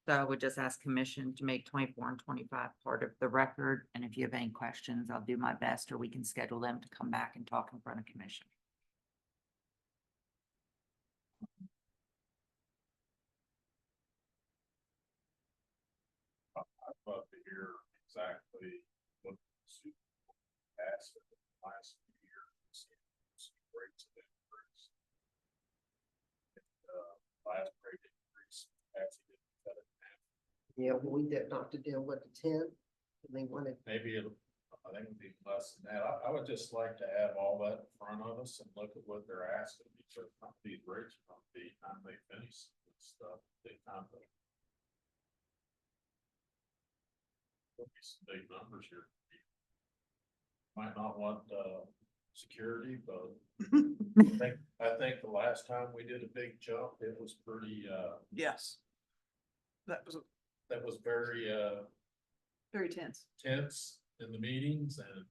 So I would just ask commission to make 24 and 25 part of the record. And if you have any questions, I'll do my best, or we can schedule them to come back and talk in front of commission. I'd love to hear exactly what the passed in the last few years. Yeah, we did knocked it down, what, to 10? And they wanted, Maybe it'll, I think it'll be less than that. I would just like to have all that in front of us and look at what they're asking, because these rates are gonna be, time they finish this stuff, they time they. There'll be some big numbers here. Might not want, security, but I think the last time we did a big jump, it was pretty, Yes. That was that was very, very tense. tense in the meetings and.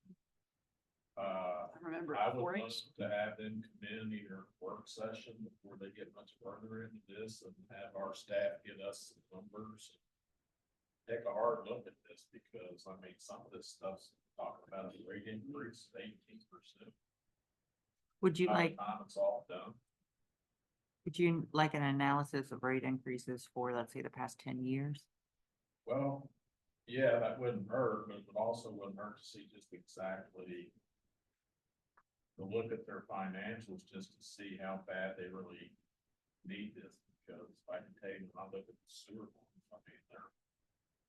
I remember. I would 4-H. love to have them come in either work session before they get much further into this and have our staff get us some numbers. Take a hard look at this because, I mean, some of this stuff's talking about a rate increase of 18%. Would you By the like, time it's all done. would you like an analysis of rate increases for, let's say, the past 10 years? Well, yeah, that wouldn't hurt, but it would also wouldn't hurt to see just exactly. To look at their financials just to see how bad they really need this, because I can tell you, when I look at the sewer ones, I mean, they're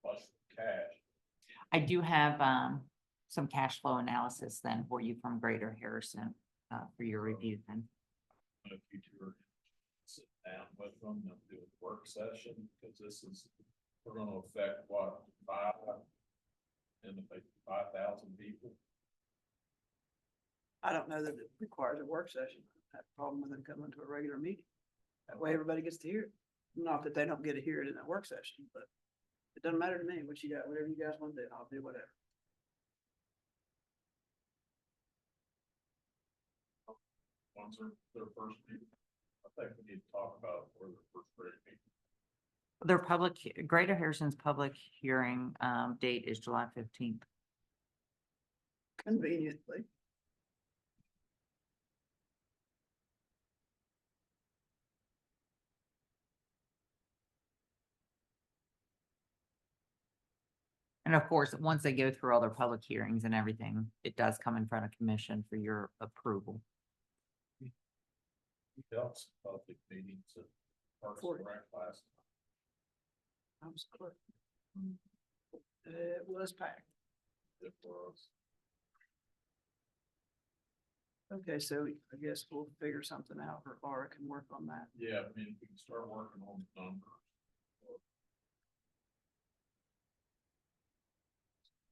flush with cash. I do have some cash flow analysis then for you from Greater Harrison for your review then. If you two are sit down with them and do a work session, because this is, we're gonna affect what, 5,000 people. I don't know that it requires a work session. I have a problem with them coming to a regular meeting. That way everybody gets to hear it. Not that they don't get to hear it in that work session, but it doesn't matter to me what you got, whatever you guys want to do, I'll do whatever. Once their first meeting, I think we need to talk about where their first grade meeting. Their Greater Harrison's public hearing date is July 15th. Conveniently. And of course, once they go through all their public hearings and everything, it does come in front of commission for your approval. We held some public meetings at Parks and Rec last time. I'm sorry. It was packed. It was. Okay, so I guess we'll figure something out, or Laura can work on that. Yeah, I mean, we can start working on the numbers.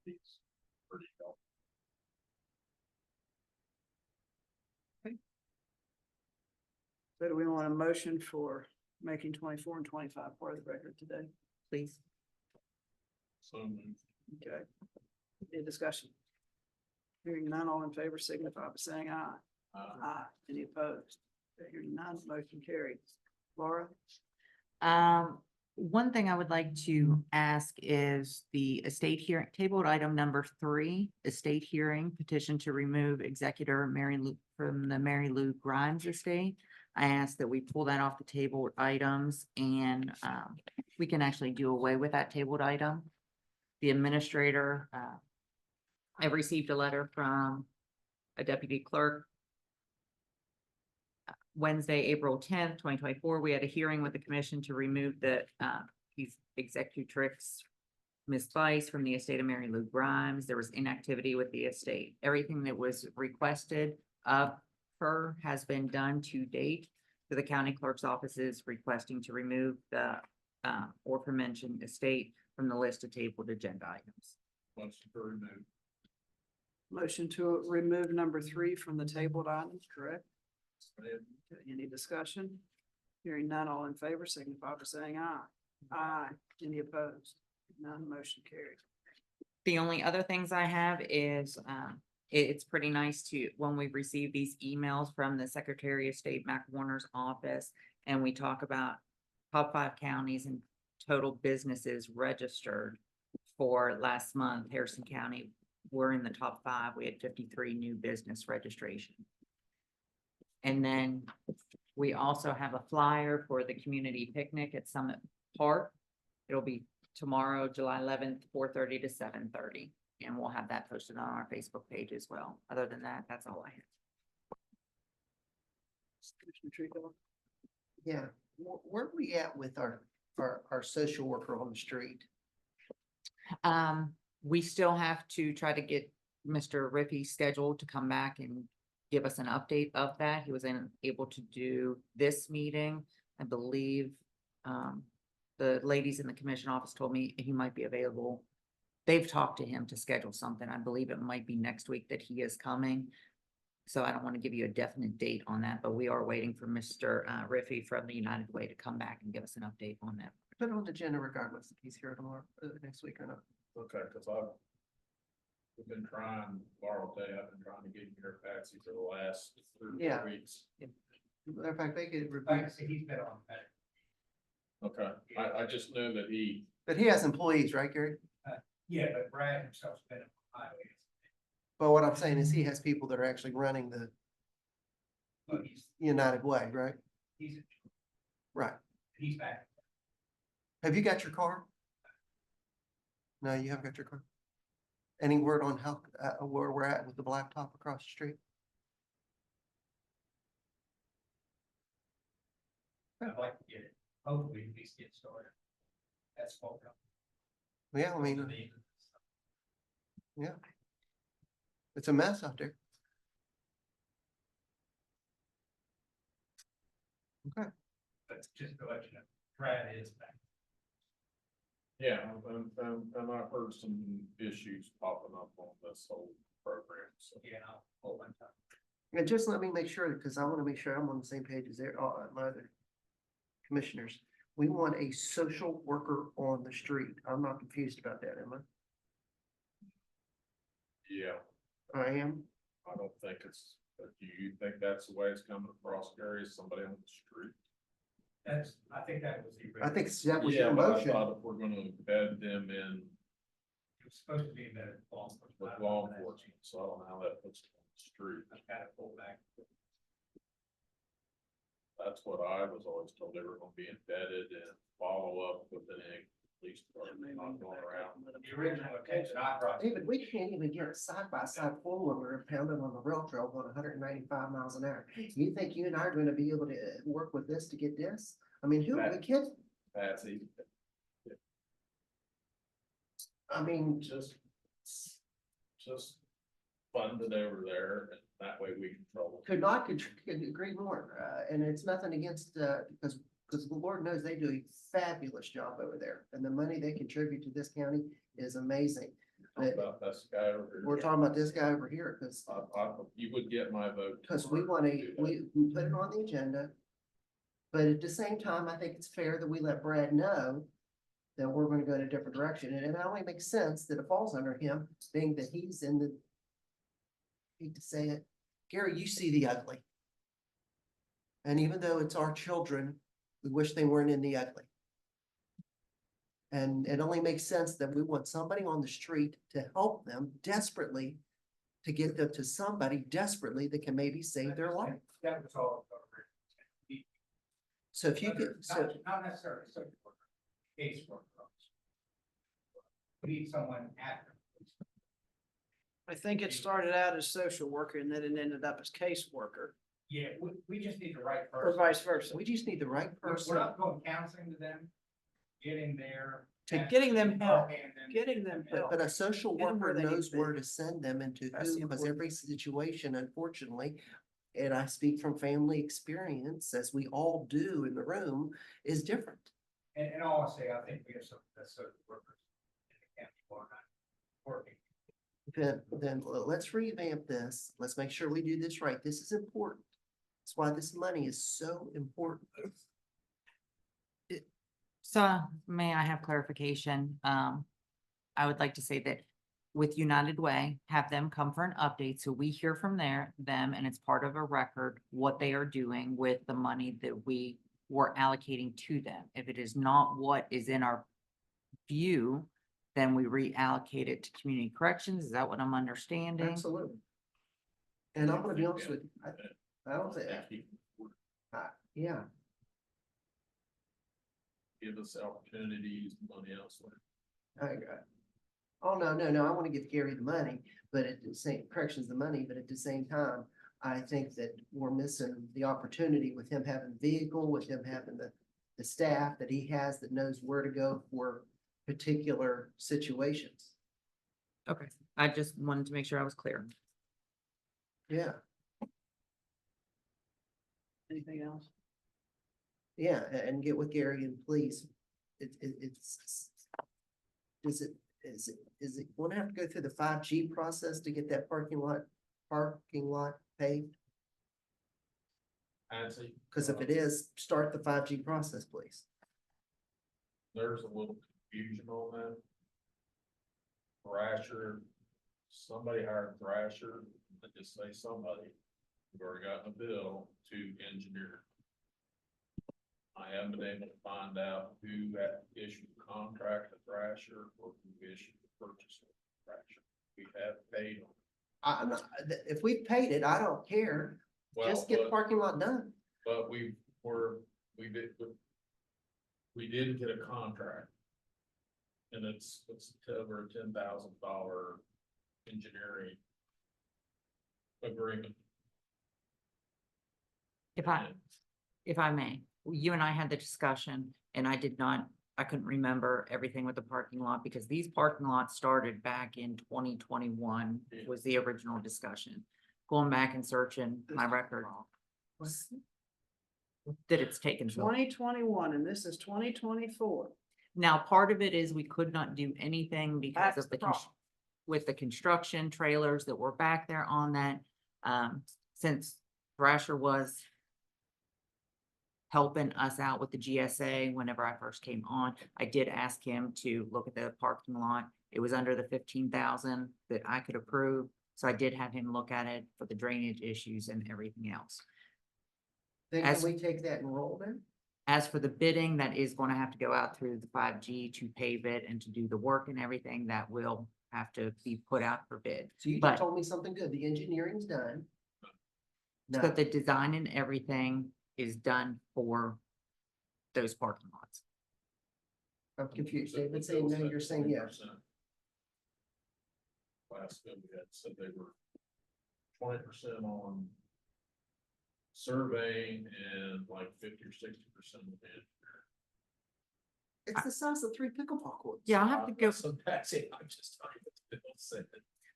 It's pretty helpful. So do we want a motion for making 24 and 25 part of the record today? Please. So moved. Okay. Any discussion? Hearing none, all in favor signify by saying aye. Aye. Any opposed? Hearing none, motion carries. Laura? One thing I would like to ask is the estate hearing, tabled item number 3, estate hearing petition to remove executor Mary Lou from the Mary Lou Grimes estate. I asked that we pull that off the tabled items and we can actually do away with that tabled item. The administrator, I received a letter from a deputy clerk Wednesday, April 10th, 2024, we had a hearing with the commission to remove the executrix, Ms. Bice, from the estate of Mary Lou Grimes. There was inactivity with the estate. Everything that was requested of her has been done to date. So the county clerk's office is requesting to remove the aforementioned estate from the list of tabled agenda items. Motion to remove. Motion to remove number 3 from the tabled items, correct? Okay, any discussion? Hearing none, all in favor signify by saying aye. Aye. Any opposed? None, motion carried. The only other things I have is, it's pretty nice to, when we receive these emails from the Secretary of State, Mac Warner's office, and we talk about top 5 counties and total businesses registered for last month, Harrison County, we're in the top 5. We had 53 new business registration. And then we also have a flyer for the community picnic at Summit Park. It'll be tomorrow, July 11th, 4:30 to 7:30. And we'll have that posted on our Facebook page as well. Other than that, that's all I have. Commissioner Treacle? yeah, where are we at with our social worker on the street? We still have to try to get Mr. Rippey scheduled to come back and give us an update of that. He was able to do this meeting. I believe, the ladies in the commission office told me he might be available. They've talked to him to schedule something. I believe it might be next week that he is coming. So I don't want to give you a definite date on that, but we are waiting for Mr. Riffy from the United Way to come back and give us an update on that. Put it on the agenda regardless if he's here tomorrow, next week or not. Okay, cause we've been trying, borrow day, I've been trying to get here, Patsy, for the last 3 Yeah. weeks. Matter of fact, they could, He's been on that. Okay, I just knew that he, but he has employees, right, Gary? Yeah, but Brad himself's been on highway. But what I'm saying is he has people that are actually running the But United Way, right? he's Right. back. Have you got your car? No, you haven't got your car. Any word on how, where we're at with the blacktop across the street? I'd like to get it, hopefully at least get started. That's what. Yeah, I mean, yeah. It's a mess out there. Okay. But just to let you know, Brad is back. yeah, and I've heard some issues popping up on this whole program, so. Yeah, hold on. And just let me make sure, because I want to make sure I'm on the same page as my other commissioners. We want a social worker on the street. I'm not confused about that, am I? Yeah, I am. I don't think it's, do you think that's the way it's coming across, Gary, is somebody on the street? I think that was the. I think that was Yeah, your but I motion. thought if we're gonna embed them in It was supposed to be the law enforcement. with law enforcement, so I don't know how that puts them on the street. I kind of pulled back. That's what I was always told, they were gonna be embedded and follow up with an police department, not going around. The original attention I brought. David, we can't even get a side-by-side full when we're pounding on the rail trail going 195 miles an hour. You think you and I are gonna be able to work with this to get this? I mean, who are the kids? Patsy, I mean, just fund it over there, and that way we control it. could agree more, and it's nothing against, because the Lord knows they do a fabulous job over there, and the money they contribute to this county is amazing. Talk about this guy over here. We're talking about this guy over here, because You would get my vote. we want to, we put it on the agenda. But at the same time, I think it's fair that we let Brad know that we're gonna go in a different direction, and it only makes sense that it falls under him, being that he's in the. Hate to say it, Gary, you see the ugly. And even though it's our children, we wish they weren't in the ugly. And it only makes sense that we want somebody on the street to help them desperately, to get them to somebody desperately that can maybe save their life. That was all. So if you could, so, Not necessarily social worker, caseworker. We need someone after. I think it started out as social worker and then it ended up as caseworker, Yeah, we just need the right or person. vice versa. we just need the right We're person. not going counseling to them, getting there. To getting them help, and then- getting them help. But a social Get 'em where worker they need knows to where be. to send them and to That's who, the because important every situation, unfortunately, and I speak from family experience, as we all do in the room, is different. And honestly, I think we have some, that's social workers in the county who are not working. Then let's revamp this. Let's make sure we do this right. This is important. That's why this money is so important. So may I have clarification? I would like to say that with United Way, have them come for an update, so we hear from them, and it's part of a record, what they are doing with the money that we were allocating to them. If it is not what is in our view, then we reallocate it to community corrections. Is that what I'm understanding? Absolutely. And I'm gonna be honest with you, I don't say, yeah, Give us the opportunity to use the money elsewhere. I got it. Oh, no, I wanna give Gary the money, but at the same, corrections the money, but at the same time, I think that we're missing the opportunity with him having vehicle, with him having the staff that he has that knows where to go for particular situations. Okay, I just wanted to make sure I was clear. Yeah, Anything else? yeah, and get with Gary and please, it's. Is it gonna have to go through the 5G process to get that parking lot paved? Nancy, Cause if it is, start the 5G process, please. there's a little confusion on that. Thrasher, somebody hired Thrasher, I just say somebody, we've already gotten a bill to engineer. I haven't been able to find out who had issued the contract to Thrasher or who issued the purchase of Thrasher. We have paid them. I'm not, if we paid it, I don't care. Well, Just get the parking lot done. but we did get a contract. And it's over $10,000 engineering agreement. If I may, you and I had the discussion and I couldn't remember everything with the parking lot because these parking lots started back in 2021 was the original discussion. Going back and searching my record that it's taken. so- 2021, and this is 2024. Now, part of it is we could not do anything because That's of the the, with the construction trailers that were back there on that. Since Thrasher was helping us out with the GSA whenever I first came on, I did ask him to look at the parking lot. It was under the 15,000 that I could approve. So I did have him look at it for the drainage issues and everything else. Then As- can we take that and roll then? As for the bidding, that is going to have to go out through the 5G to pave it and to do the work and everything that will have to be put out for bid. So you But- just told me something good. The engineering's done. So No, the design and everything is done for those parking lots. I'm confused. David saying no, you're saying yes. Last bill we had said they were 20% on surveying and like 50 or 60% of the. It's the size of 3 pickleball courts. Yeah, I'll have to go. So that's it, I'm just telling you what the bill said.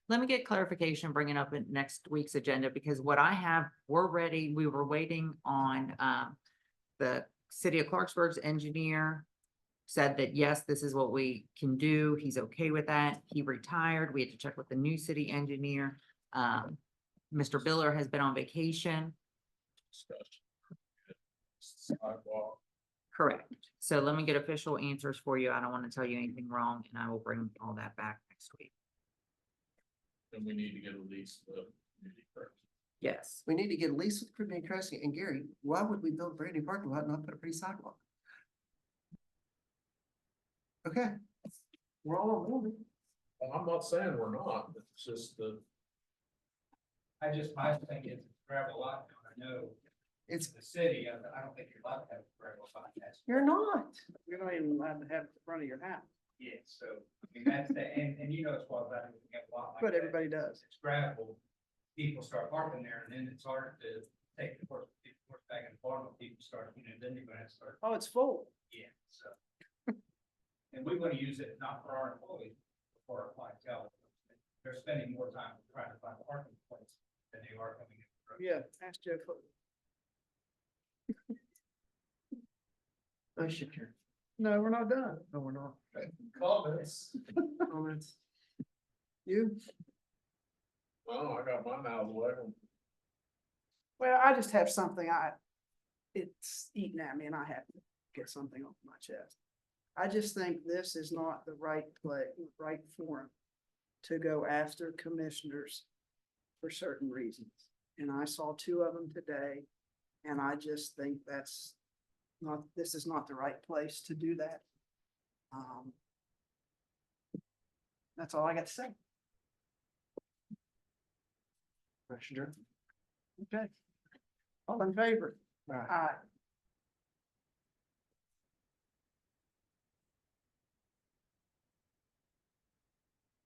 Let me get clarification, bring it up in next week's agenda, because what I have, we're ready, we were waiting on, the city of Clarksburg's engineer said that, yes, this is what we can do. He's okay with that. He retired. We had to check with the new city engineer. Mr. Biller has been on vacation. Discussion. Sidewalk, Correct. So let me get official answers for you. I don't want to tell you anything wrong, and I will bring all that back next week. and we need to get a lease of the community first. Yes. We need to get a lease with Criminal Crossing. And Gary, why would we build a brand new parking lot and not put a pretty sidewalk? Okay. We're all on board. Well, I'm not saying we're not, it's just that my thing is gravel lot, I know It's, the city, I don't think you're allowed to have gravel lot. you're not. You're not even allowed to have it in front of your house, Yeah, so, I mean, that's the, and you know, it's what about it, we have a lot like but that. everybody does. It's gravel, people start parking there, and then it's hard to take the horse back in the farm, when people start, then you're gonna have to start, Oh, it's full. yeah, so. And we wanna use it not for our employees, but for our clientele. They're spending more time trying to find a parking place than they are coming in. Yeah, ask Joe Foot. I should care. No, we're not done. No, we're not. comments. Comments? You? Well, I got mine out of the way. Well, I just have something it's eating at me and I have to get something off my chest. I just think this is not the right right forum to go after commissioners for certain reasons. And I saw 2 of them today, and I just think this is not the right place to do that. That's all I got to say. Commissioner? Okay. All in favor? Aye. Aye.